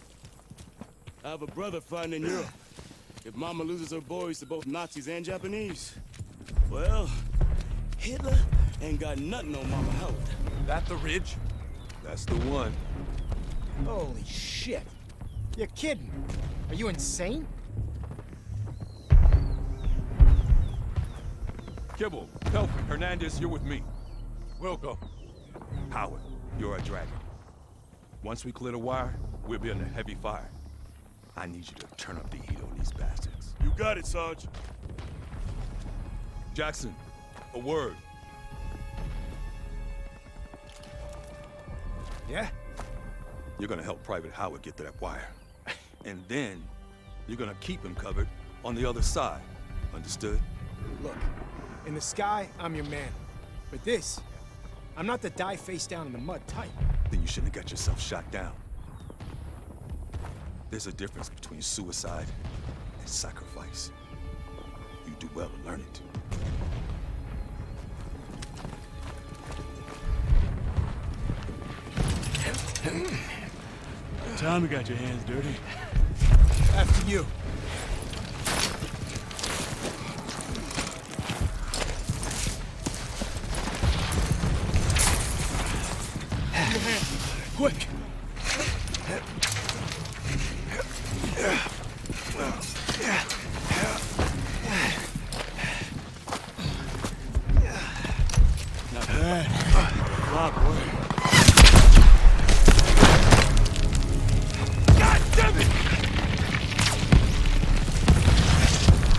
I have a brother fighting in Europe. If Mama loses her boys to both Nazis and Japanese, well, Hitler ain't got nothing on Mama Howard. That the ridge? That's the one. Holy shit. You're kidding. Are you insane? Kibble, Pelfrey, Hernandez, you're with me. We'll go. Howard, you're a dragon. Once we clear the wire, we'll be under heavy fire. I need you to turn up the heat on these bastards. You got it, Sarge. Jackson, a word. Yeah? You're gonna help Private Howard get to that wire. And then, you're gonna keep him covered on the other side. Understood? Look, in the sky, I'm your man. But this, I'm not the die face down in the mud type. Then you shouldn't have got yourself shot down. There's a difference between suicide and sacrifice. You do well to learn it. Tommy got your hands dirty. After you. Your hand, quick. Not bad. Wow, boy. God damn it!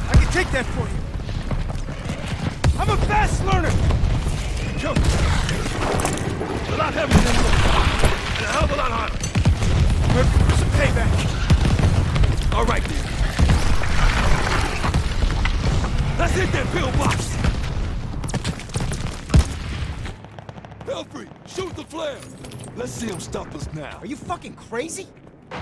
I can take that for you. I'm a fast learner. Go. A lot heavier than you. And a hell of a lot harder. Perfect. Some payback. All right, then. Let's hit that pillbox. Pelfrey, shoot the flare! Let's see him stop us now. Are you fucking crazy?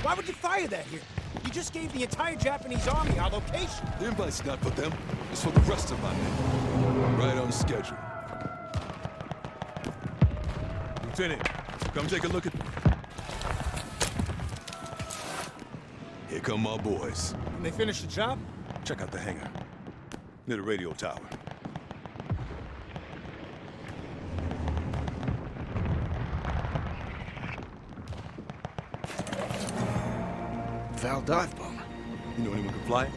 Why would you fire that here? You just gave the entire Japanese army our location. The invite's not for them. It's for the rest of my men. Right on schedule. Lieutenant, come take a look at... Here come my boys. Can they finish the job? Check out the hangar. Near the radio tower. Val dive bomber. You know anyone can fly it?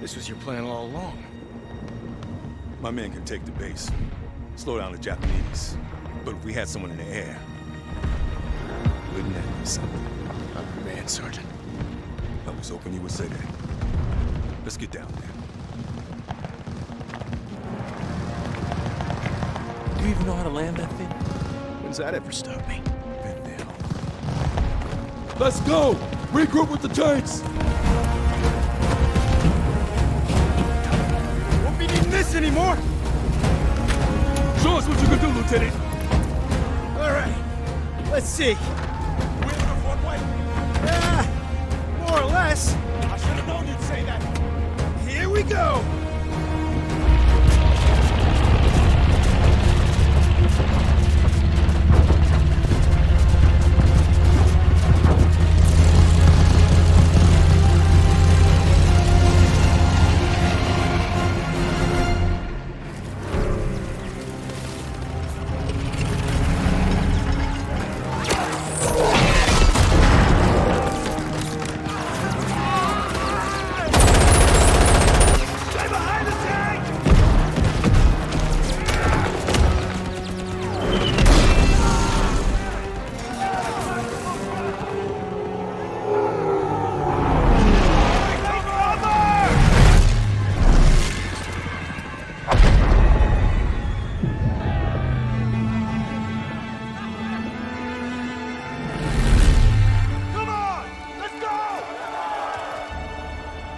This was your plan all along. My men can take the base. Slow down the Japanese. But if we had someone in the air, wouldn't that be something? I'm your man, Sergeant. I was hoping you would say that. Let's get down there. Do you even know how to land that thing? When's that ever stopped me? Been there. Let's go! Regroup with the tanks! Won't be needing this anymore! Show us what you can do, Lieutenant! All right, let's see. We enough one way? More or less. I should have known you'd say that. Here we go!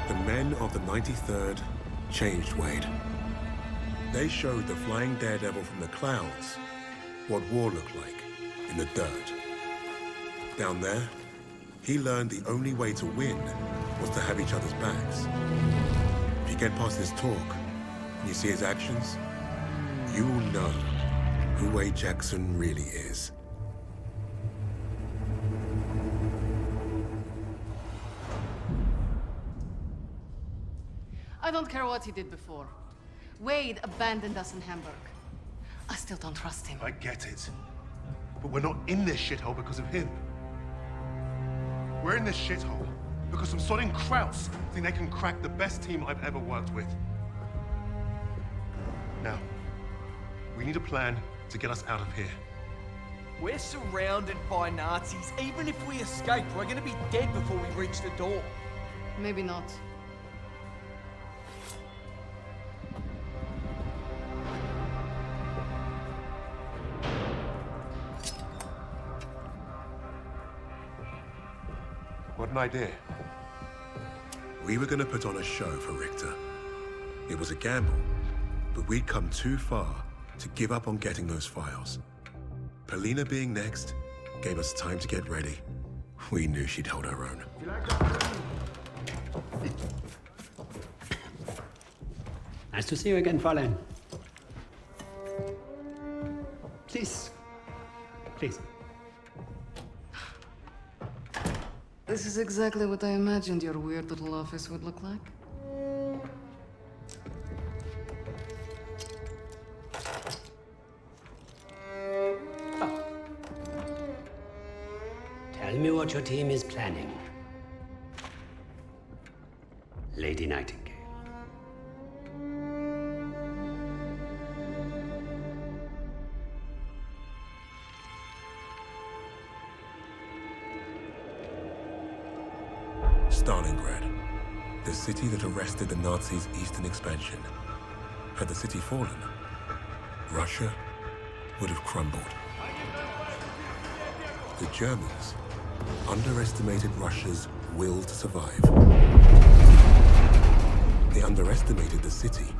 The men of the 93rd changed Wade. They showed the flying daredevil from the clouds what war looked like in the dirt. Down there, he learned the only way to win was to have each other's backs. If you get past his talk and you see his actions, you will know who Wade Jackson really is. I don't care what he did before. Wade abandoned us in Hamburg. I still don't trust him. I get it. But we're not in this shithole because of him. We're in this shithole because some sodding Krauts think they can crack the best team I've ever worked with. Now, we need a plan to get us out of here. We're surrounded by Nazis. Even if we escape, we're gonna be dead before we reach the door. Maybe not. What an idea. We were gonna put on a show for Richter. It was a gamble, but we'd come too far to give up on getting those files. Polina being next gave us time to get ready. We knew she'd hold her own. Nice to see you again, Fräulein. Please. Please. This is exactly what I imagined your weird little office would look like. Tell me what your team is planning. Lady Nightingale. Stalingrad, the city that arrested the Nazis' eastern expansion. Had the city fallen, Russia would have crumbled. The Germans underestimated Russia's will to survive. They underestimated the city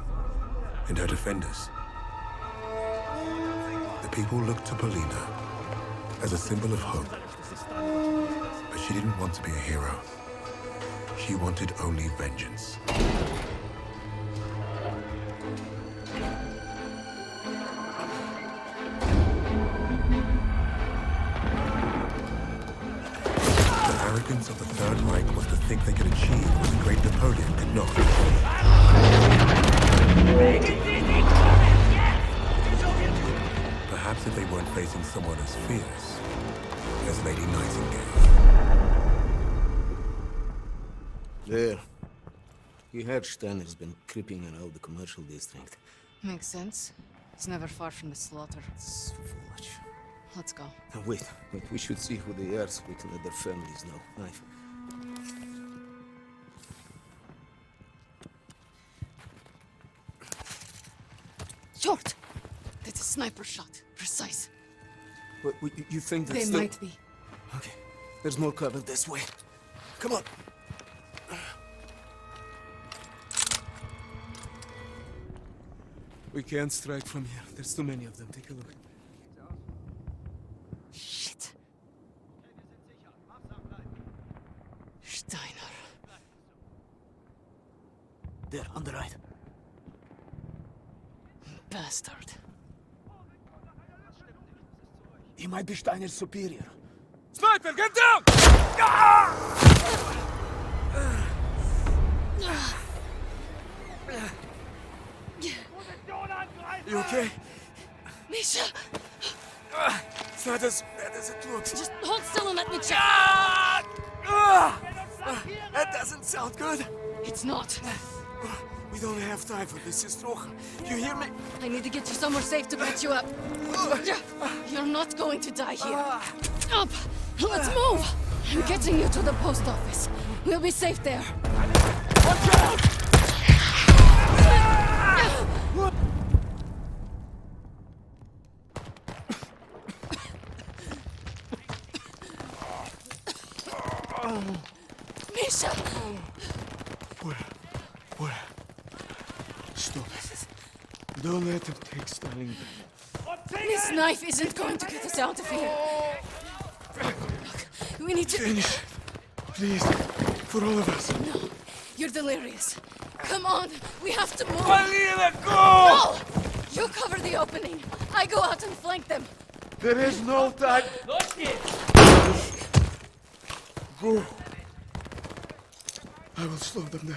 and her defenders. The people looked to Polina as a symbol of hope, but she didn't want to be a hero. She wanted only vengeance. The arrogance of the Third Reich was to think they could achieve what the great Napoleon could not. Perhaps if they weren't facing someone as fierce as Lady Nightingale. There. You heard Steiner's been creeping around the commercial district. Makes sense. It's never far from the slaughter. It's foolish. Let's go. Now wait. We should see who they are so we can let their families know. Knife. Short! That's a sniper shot. Precise. But you think They still... might be. Okay. There's more cover this way. Come on. We can't strike from here. There's too many of them. Take a look. Shit. Steiner. There, on the right. Bastard. He might be Steiner's superior. Sniper, get down! You okay? Misha! It's not as bad as it looks. Just hold still and let me check. That doesn't sound good. It's not. We don't have time for this, Strocha. You hear me? I need to get you somewhere safe to patch you up. You're not going to die here. Up! Let's move! I'm getting you to the post office. We'll be safe there. Watch out! Misha! Where? Stop. Don't let him take Stalingrad. This knife isn't going to get us out of here. Look, we need to... Finish. Please. For all of us. No, you're delirious. Come on, we have to move. Valina, go! No! You cover the opening. I go out and flank them. There is no time. Go. I will slow them down.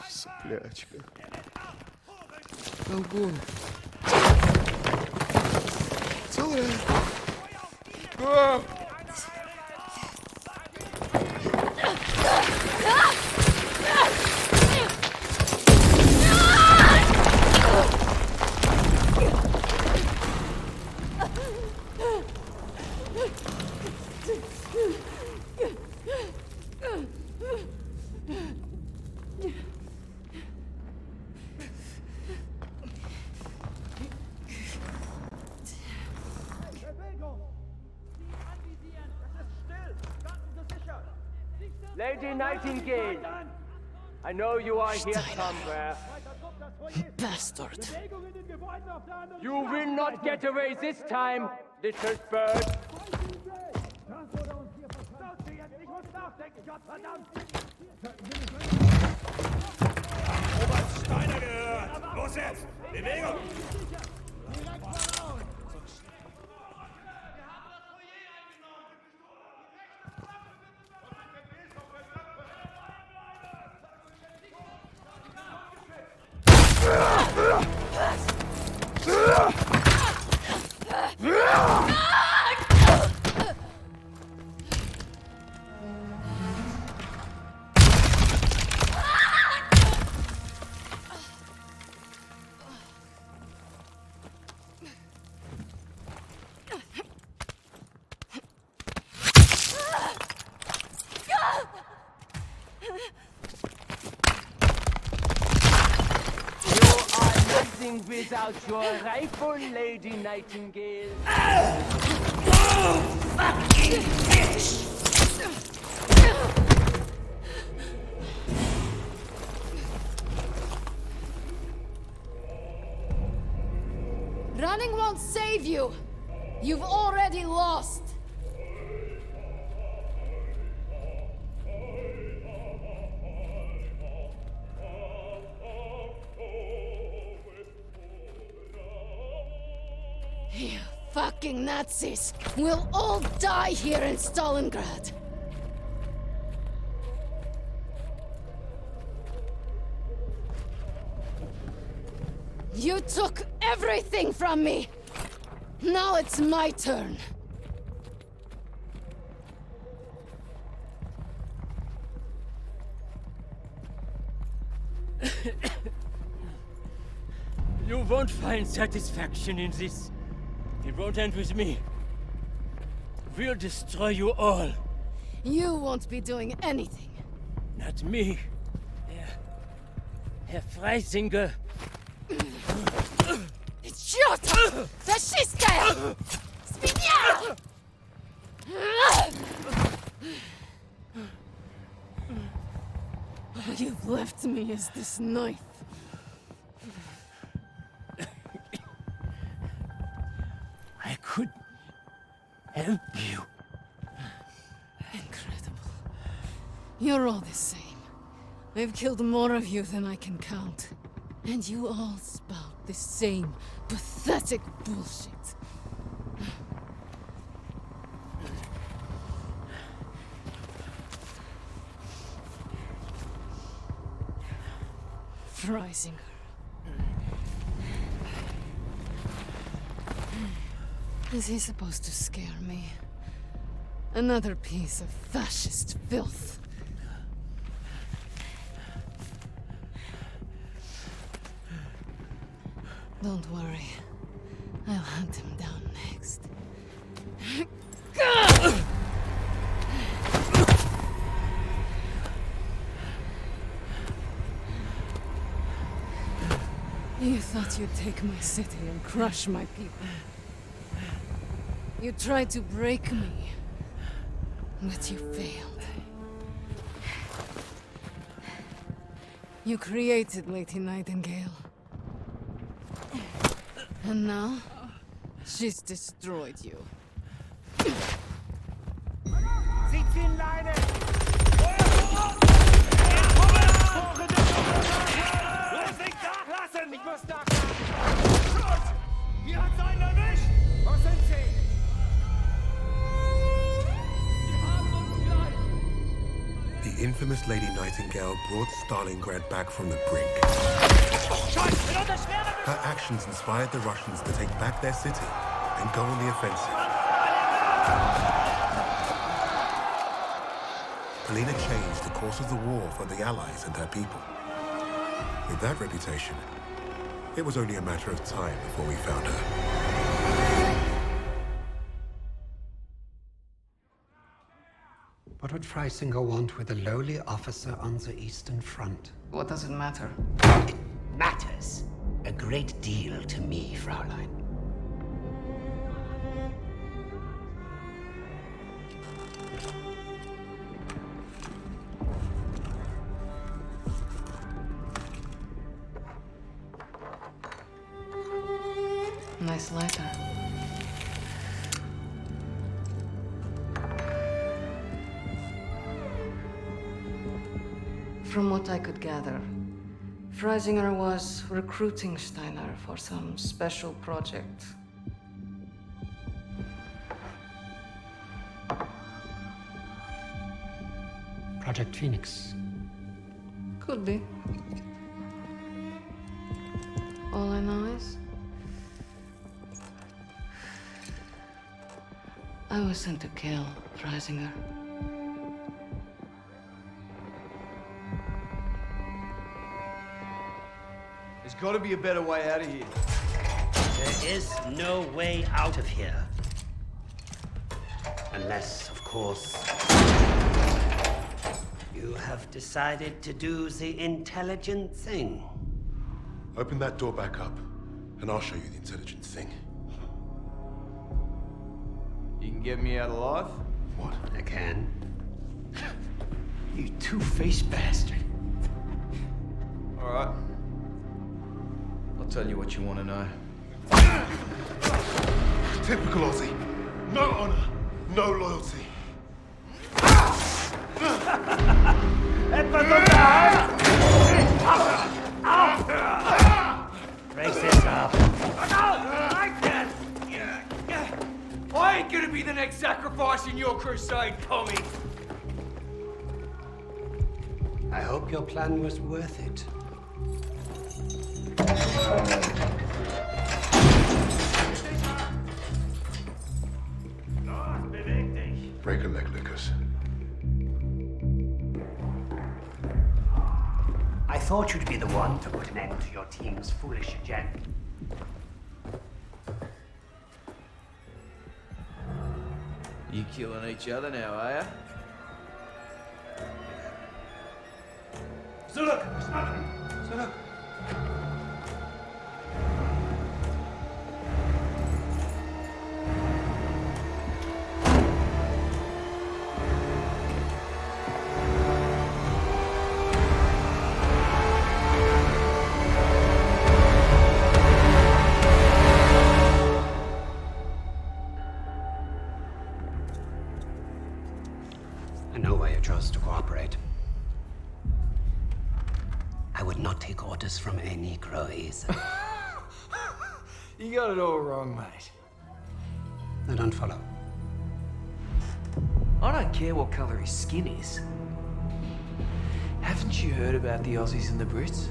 Сплячка. Now go. It's all right. Go! Lady Nightingale, I know you are here somewhere. Bastard. You will not get away this time, little bird. Steiner gehört! Los jetzt! Bewegung! Without your rifle, Lady Nightingale. Fucking bitch! Running won't save you. You've already lost. You fucking Nazis! We'll all die here in Stalingrad! You took everything from me! Now it's my turn! You won't find satisfaction in this. It won't end with me. We'll destroy you all. You won't be doing anything. Not me. Herr Freisinger. Idiota! Fascista! Spigna! All you've left me is this knife. I could help you. Incredible. You're all the same. I've killed more of you than I can count. And you all spout the same pathetic bullshit. Freisinger. Is he supposed to scare me? Another piece of fascist filth. Don't worry. I'll hunt him down next. You thought you'd take my city and crush my people. You tried to break me, but you failed. You created Lady Nightingale. And now, she's destroyed you. The infamous Lady Nightingale brought Stalingrad back from the brink. Her actions inspired the Russians to take back their city and go on the offensive. Polina changed the course of the war for the Allies and her people. With that reputation, it was only a matter of time before we found her. What would Freisinger want with a lowly officer on the Eastern Front? What does it matter? It matters a great deal to me, Fraulein. Nice letter. From what I could gather, Freisinger was recruiting Steiner for some special project. Project Phoenix. Could be. All I know is I was sent to kill Freisinger. There's got to be a better way out of here. There is no way out of here. Unless, of course, you have decided to do the intelligent thing. Open that door back up, and I'll show you the intelligent thing. You can get me out alive? What? I can. You two-faced bastard. All right. I'll tell you what you want to know. Typical Aussie. No honor, no loyalty. Brace yourself. I ain't gonna be the next sacrifice in your crusade, Tommy. I hope your plan was worth it. Break a leg, Lucas. I thought you'd be the one to put an end to your team's foolish agenda. You killing each other now, are ya? Zurück! Zurück! I know why you chose to cooperate. I would not take orders from a Negro either. You got it all wrong, mate. I don't follow. I don't care what colour his skin is. Haven't you heard about the Aussies and the Brits?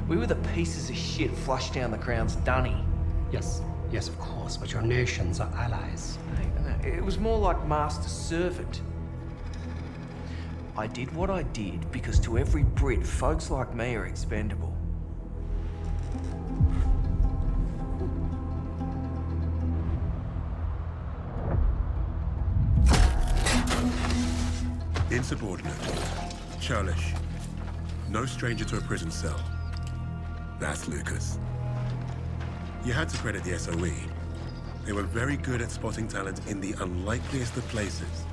We were the pieces of shit flushed down the Crown's dunny. Yes, yes, of course, but your nations are allies. No, it was more like master-servant. I did what I did because to every Brit, folks like me are expendable. Insubordinate, churlish, no stranger to a prison cell. That's Lucas. You had to credit the SOE. They were very good at spotting talent in the unlikeliest of places.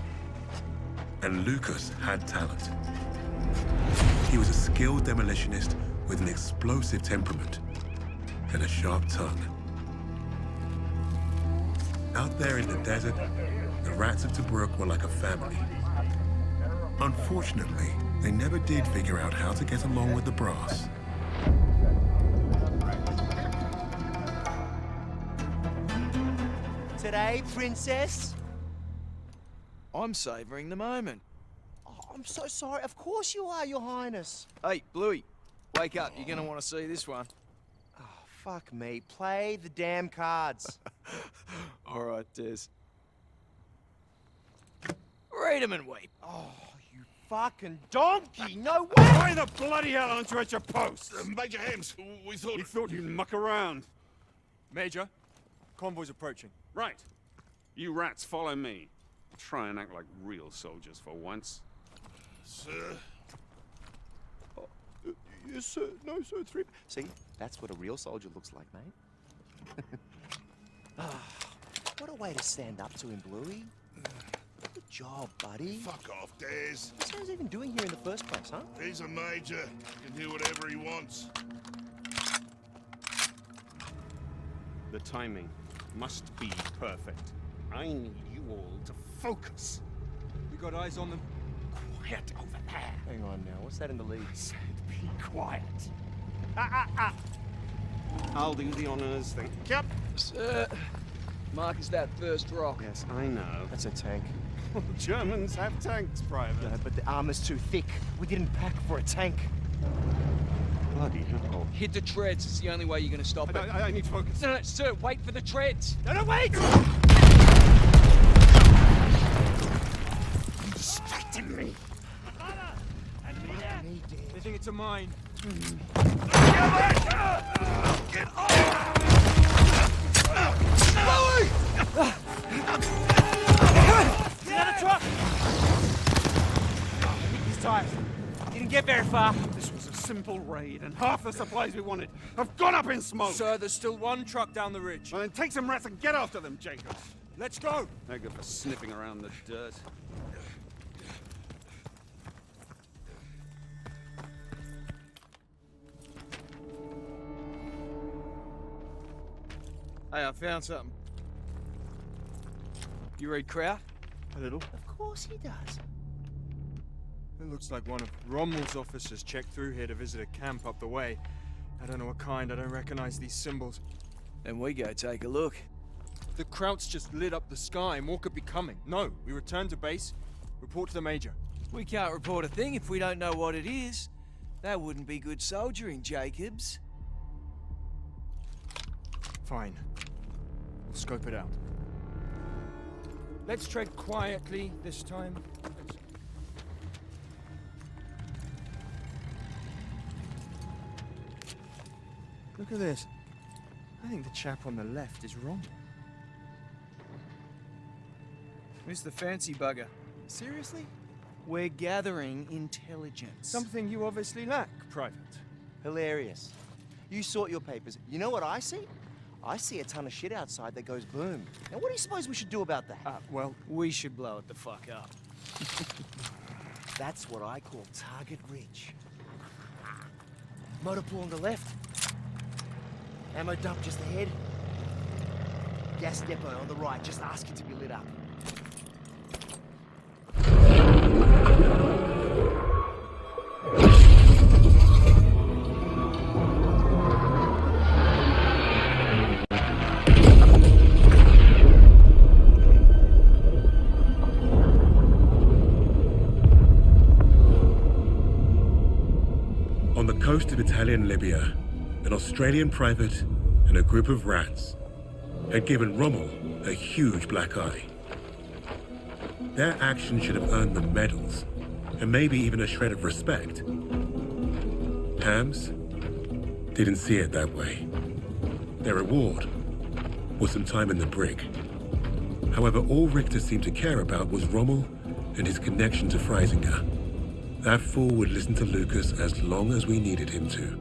And Lucas had talent. He was a skilled demolitionist with an explosive temperament and a sharp tongue. Out there in the desert, the rats of Tobruk were like a family. Unfortunately, they never did figure out how to get along with the brass. Today, princess? I'm savoring the moment. Oh, I'm so sorry. Of course you are, your highness. Hey, Bluey, wake up. You're gonna want to see this one. Oh, fuck me. Play the damn cards. All right, Des. Read 'em and weep. Oh, you fucking donkey! No way! Why the bloody hell aren't you at your post? Major Hems, we thought you'd muck around. Major, convoy's approaching. Right. You rats follow me. Try and act like real soldiers for once. Sir? Oh, yes, sir. No, sir. Three. See, that's what a real soldier looks like, mate. What a way to stand up to him, Bluey. Good job, buddy. Fuck off, Des. What's he even doing here in the first place, huh? He's a major. He can do whatever he wants. The timing must be perfect. I need you all to focus. We got eyes on them. Quiet over there. Hang on now. What's that in the lead? I said be quiet. I'll do the honors, thank you. Sir, Mark is that first rock. Yes, I know. That's a tank. Germans have tanks, Private. Yeah, but the armor's too thick. We didn't pack for a tank. Bloody hell. Hit the treads. It's the only way you're going to stop it. I need to focus. No, sir, wait for the treads. No, wait! You distracted me. They think it's a mine. Get off! Another truck! He's tired. Didn't get very far. This was a simple raid, and half the supplies we wanted have gone up in smoke. Sir, there's still one truck down the ridge. Well, then take some rats and get after them, Jacobs. Let's go. They're good for sniffing around the dirt. Hey, I found something. You read Kraut? A little. Of course he does. It looks like one of Rommel's officers checked through here to visit a camp up the way. I don't know what kind. I don't recognize these symbols. Then we go take a look. The Krauts just lit up the sky. More could be coming. No, we return to base. Report to the Major. We can't report a thing if we don't know what it is. That wouldn't be good soldiering, Jacobs. Fine. We'll scope it out. Let's tread quietly this time. Look at this. I think the chap on the left is wrong. Who's the fancy bugger? Seriously? We're gathering intelligence. Something you obviously lack, Private. Hilarious. You sort your papers. You know what I see? I see a ton of shit outside that goes boom. Now, what do you suppose we should do about that? Well, we should blow it the fuck up. That's what I call target rich. Motor pool on the left. Ammo dump just ahead. Gas depot on the right, just asking to be lit up. On the coast of Italian Libya, an Australian private and a group of rats had given Rommel a huge black eye. Their action should have earned them medals, and maybe even a shred of respect. Hams didn't see it that way. Their reward was some time in the brig. However, all Richter seemed to care about was Rommel and his connection to Freisinger. That fool would listen to Lucas as long as we needed him to.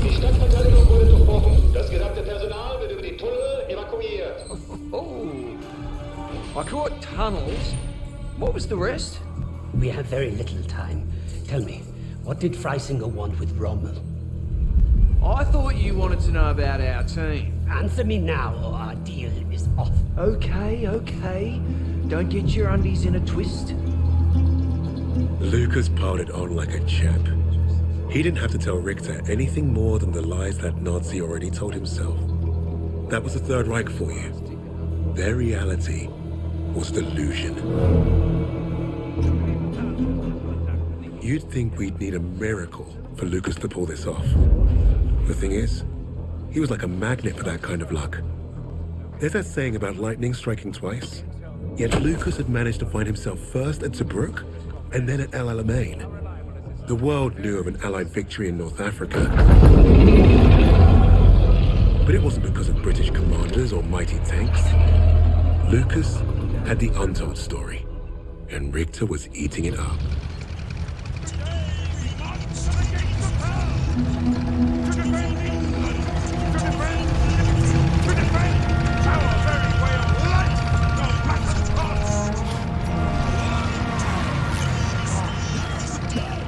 Die Stadtverteidigung wurde durchbrochen. Das gesamte Personal wird über die Tunnel evakuiert. Oh, I caught tunnels. What was the rest? We have very little time. Tell me, what did Freisinger want with Rommel? I thought you wanted to know about our team. Answer me now, or our deal is off. Okay. Don't get your undies in a twist. Lucas piled it on like a champ. He didn't have to tell Richter anything more than the lies that Nazi already told himself. That was the Third Reich for you. Their reality was delusion. You'd think we'd need a miracle for Lucas to pull this off. The thing is, he was like a magnet for that kind of luck. There's that saying about lightning striking twice. Yet Lucas had managed to find himself first at Tobruk and then at El Alamein. The world knew of an Allied victory in North Africa. But it wasn't because of British commanders or mighty tanks. Lucas had the untold story, and Richter was eating it up.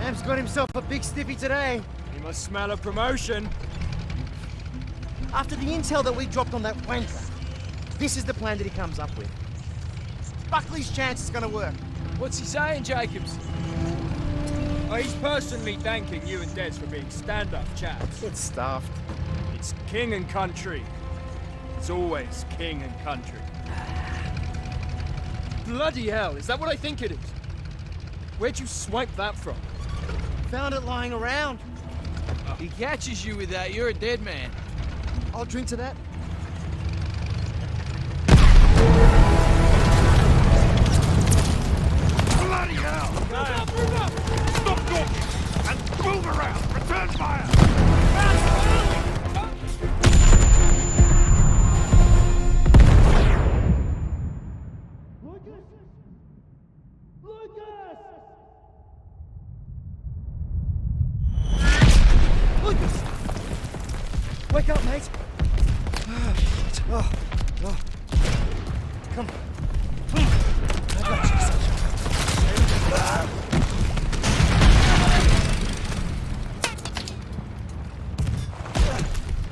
Am's got himself a big stiffy today. He must smell a promotion. After the intel that we dropped on that wanker, this is the plan that he comes up with. Buckley's chance is gonna work. What's he saying, Jacobs? Oh, he's personally thanking you and Des for being stand-up chaps. It's stuffed. It's king and country. It's always king and country. Bloody hell, is that what I think it is? Where'd you swipe that from? Found it lying around. He catches you with that, you're a dead man. I'll drink to that. Bloody hell! Move up! Stop talking! And move around! Return fire! Lucas! Wake up, mate! Come on.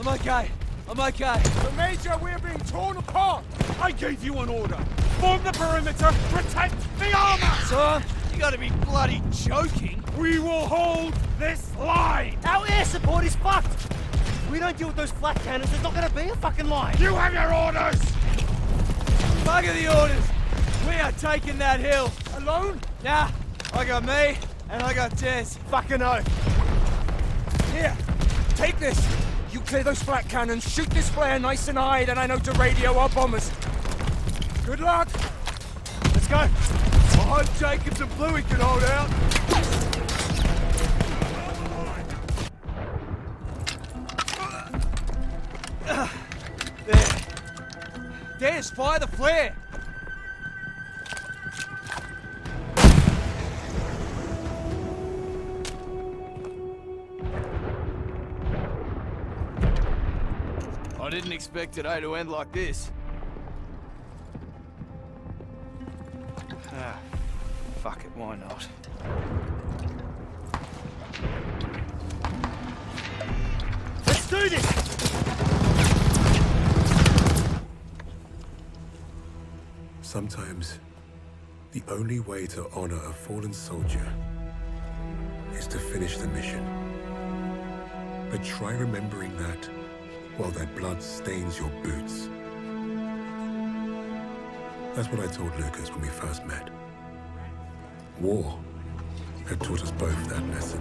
I got you, I'm okay. But Major, we're being torn apart! I gave you an order! Form the perimeter! Protect the armor! Son, you gotta be bloody joking! We will hold this line! Our air support is fucked! If we don't deal with those flat cannons, there's not gonna be a fucking line! You have your orders! Bugger the orders! We are taking that hill! Alone? Nah, I got me, and I got Des. Fucking oath! Here, take this! You clear those flat cannons, shoot this flare nice and high, then I know to radio our bombers. Good luck! Let's go! I hope Jacobs and Bluey can hold out. There. Des, fire the flare! I didn't expect today to end like this. Ah, fuck it, why not? Let's do this! Sometimes, the only way to honor a fallen soldier is to finish the mission. But try remembering that while their blood stains your boots. That's what I told Lucas when we first met. War had taught us both that lesson.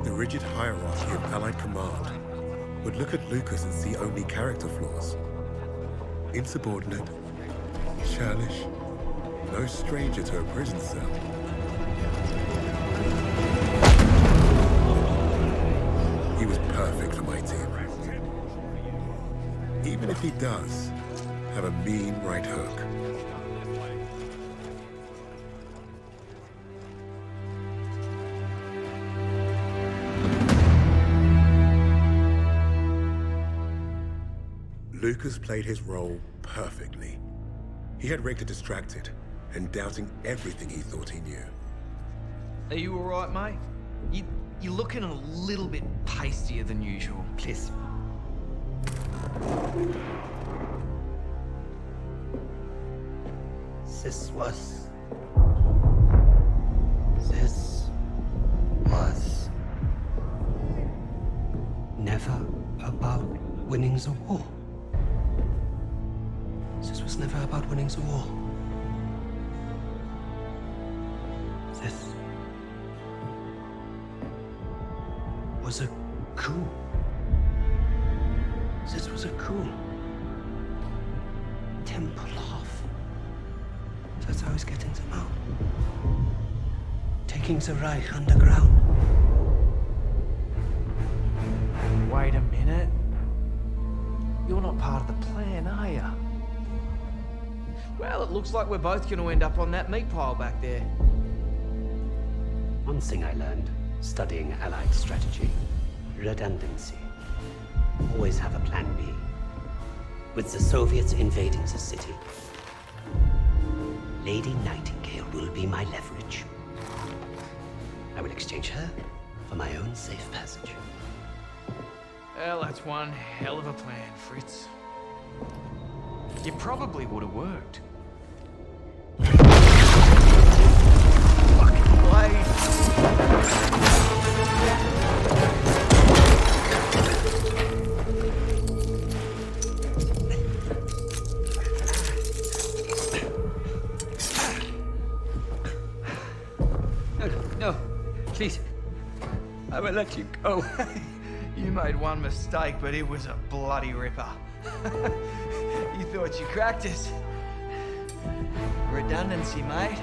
The rigid hierarchy of Allied command would look at Lucas and see only character flaws. Insubordinate, churlish, no stranger to a prison cell. He was perfect for my team. Even if he does have a mean right hook. Lucas played his role perfectly. He had Richter distracted and doubting everything he thought he knew. Are you alright, mate? You're looking a little bit pastier than usual. Please. This was never about winning the war. This was never about winning the war. This was a coup. This was a coup. Tempelhof. That's how he's getting them out. Taking the Reich underground. Wait a minute. You're not part of the plan, are you? Well, it looks like we're both going to end up on that meat pile back there. One thing I learned studying Allied strategy: redundancy. Always have a plan B. With the Soviets invading the city, Lady Nightingale will be my leverage. I will exchange her for my own safe passage. Well, that's one hell of a plan, Fritz. It probably would have worked. Fucking blade! No, please. I will let you go. You made one mistake, but it was a bloody ripper. You thought you cracked it. Redundancy, mate.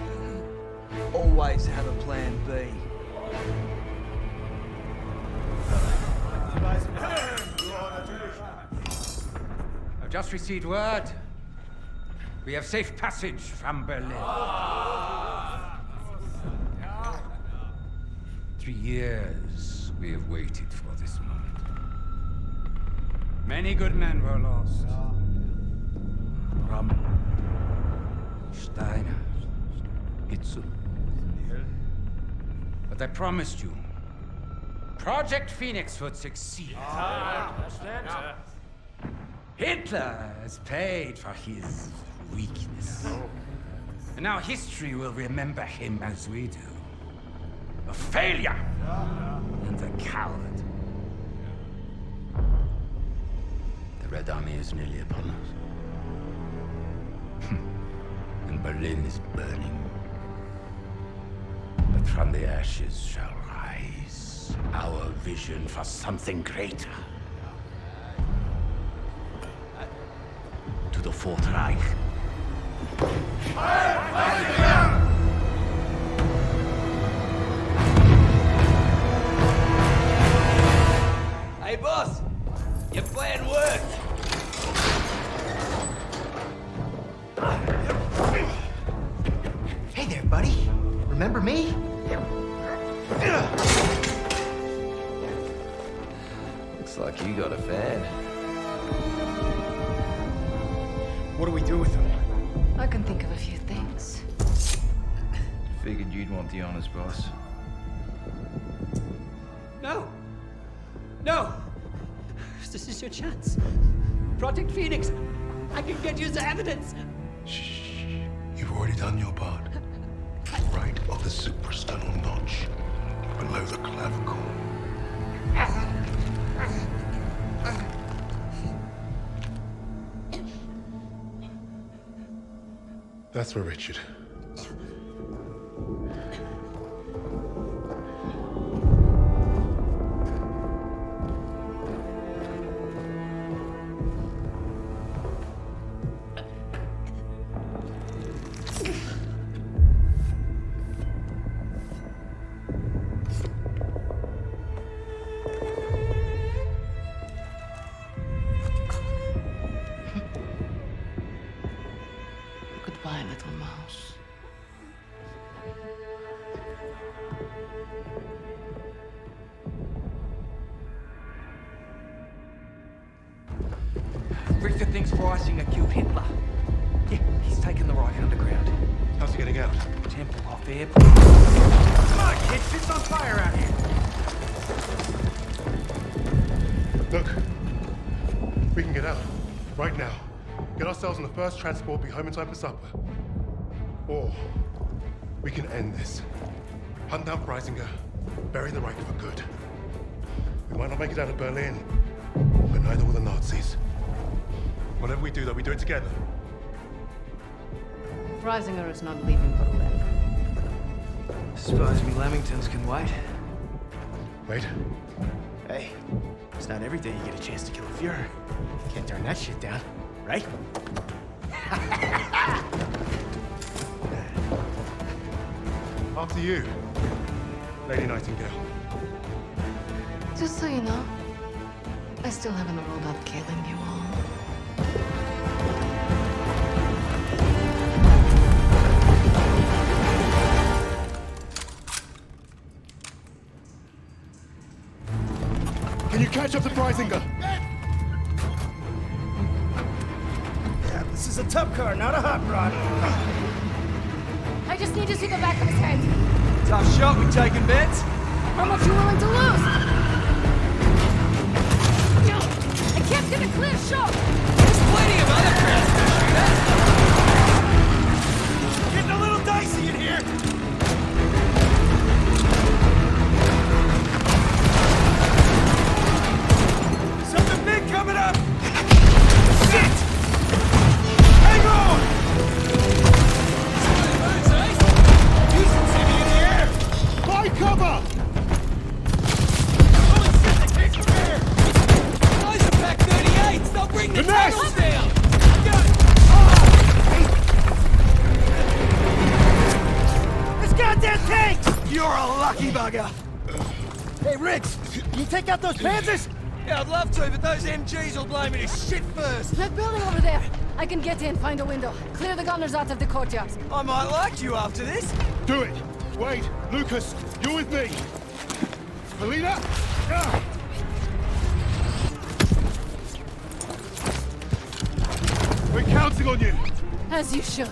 Always have a plan B. I've just received word. We have safe passage from Berlin. 3 years we have waited for this moment. Many good men were lost. Rommel, Steiner, Hitzel. But I promised you, Project Phoenix would succeed. Hitler has paid for his weakness. And now history will remember him as we do. A failure and a coward. The Red Army is nearly upon us. And Berlin is burning. But from the ashes shall rise our vision for something greater. To the Fourth Reich. Hey, boss! Your plan worked! Hey there, buddy. Remember me? Looks like you got a fan. What do we do with him? I can think of a few things. Figured you'd want the honors, boss. No! No! This is your chance. Project Phoenix! I can get you the evidence! Shh. You've already done your part. Right of the suprasternal notch, below the clavicle. That's for Richard. Goodbye, little mouse. Richter thinks Freisinger killed Hitler. Yeah, he's taken the Reich underground. How's he getting out? Temple off airport. Come on, kid, shit's on fire out here. Look, we can get out right now. Get ourselves on the first transport, be home in time for supper. Or we can end this. Hunt down Freisinger, bury the Reich for good. We might not make it out of Berlin, but neither will the Nazis. Whatever we do, though, we do it together. Freisinger is not leaving Berlin. Suppose me Lamingtons can wait. Wait. Hey, it's not every day you get a chance to kill a Fuhrer. Can't turn that shit down, right? After you, Lady Nightingale. Just so you know, I still haven't ruled out killing you all. Can you catch up to Freisinger? Yeah, this is a tough car, not a hot rod. I just need to see the back of his head. Tough shot, we taking bets? How much you willing to lose? No, I can't get a clear shot. There's plenty of other crowds to shoot at. Getting a little dicey in here. Something big coming up. Shit! Hang on! By cover! They'll bring the tunnels down! This goddamn tank! You're a lucky bugger! Hey, Riggs, can you take out those Panzers? Yeah, I'd love to, but those MGs will blow me to shit first. That building over there. I can get in, find a window. Clear the gunners out of the courtyard. I might like you after this. Do it! Wade, Lucas, you're with me! Helena! We're counting on you! As you should.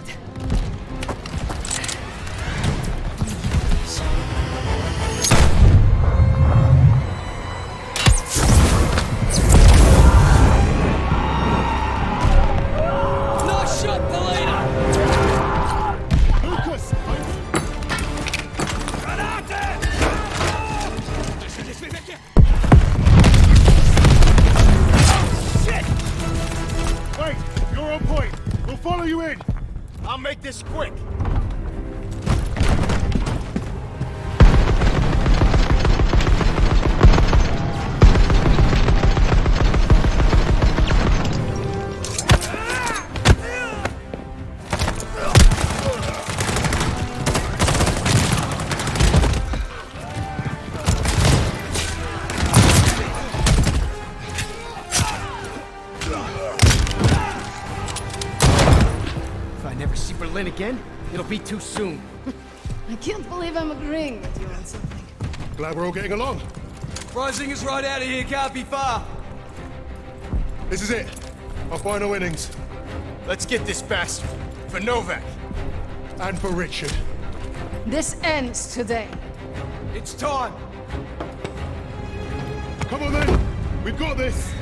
Nice shot, Helena! Lucas! Shit! Wait, you're on point. We'll follow you in. I'll make this quick. Again, it'll be too soon. I can't believe I'm agreeing with you on something. Glad we're all getting along. Freisinger's right out of here, can't be far. This is it. Our final innings. Let's get this bastard. For Novak. And for Richard. This ends today. It's time. Come on then. We've got this.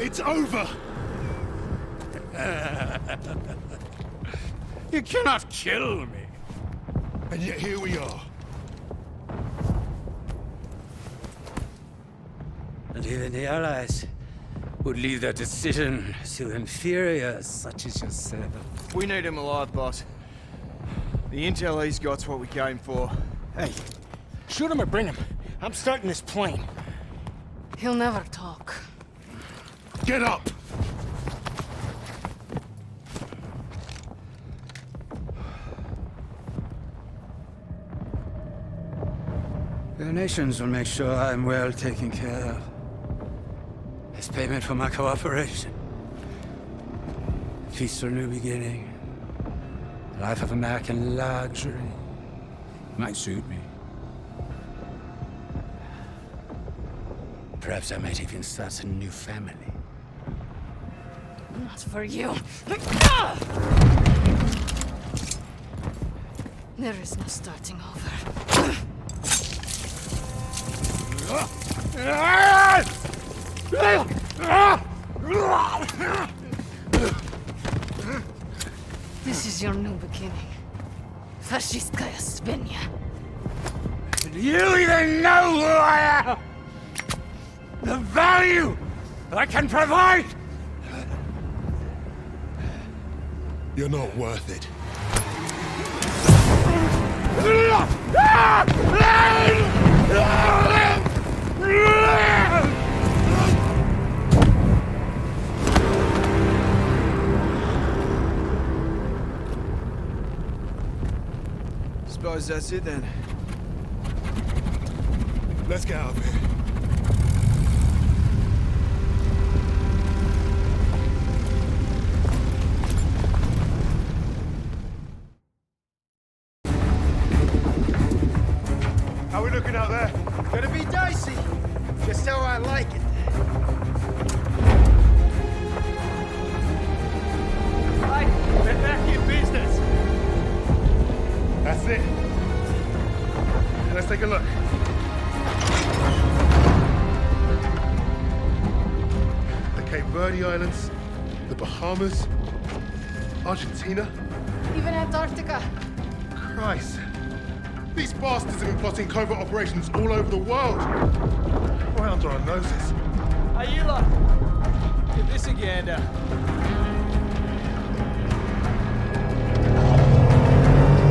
It's over! You cannot kill me. And yet here we are. even the Allies would leave their decision to inferiors such as yourself. We need him alive, boss. The intel he's got's what we came for. Hey, shoot him or bring him. I'm starting this plane. He'll never talk. Get up! The nations will make sure I'm well taken care of. As payment for my cooperation. Peaceful new beginning. Life of American luxury. Might suit me. Perhaps I might even start a new family. Not for you. There is no starting over. This is your new beginning. Fascistkaya Svenja. Do you even know who I am? The value I can provide? You're not worth it. Suppose that's it then. Let's get out of here. How we looking out there? Gonna be dicey. Just how I like it. Right, we're back in business. That's it. Let's take a look. The Cape Verde Islands, the Bahamas, Argentina. Even Antarctica. Christ. These bastards have been plotting covert operations all over the world. Right under our noses. Hey, you lot. Give this a gander.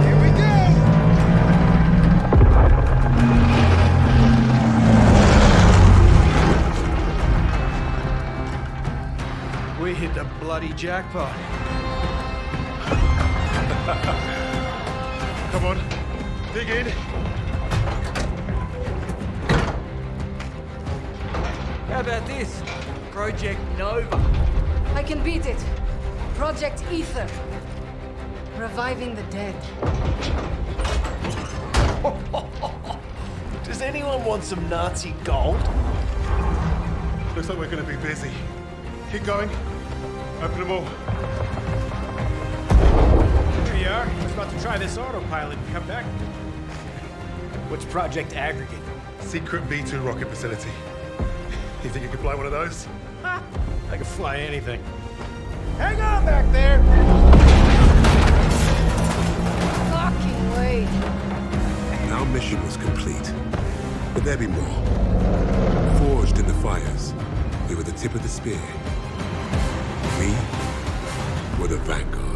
Here we go! We hit the bloody jackpot. Come on. Dig in. How about this? Project Nova. I can beat it. Project Ether. Reviving the dead. Does anyone want some Nazi gold? Looks like we're going to be busy. Keep going. Open them all. Here you are. I was about to try this autopilot and come back. What's Project Aggregate? Secret B-2 rocket facility. You think you could fly one of those? Ha! I can fly anything. Hang on back there! Fucking wait. Our mission was complete. But there'd be more. Forged in the fires, we were the tip of the spear. We were the Vanguard.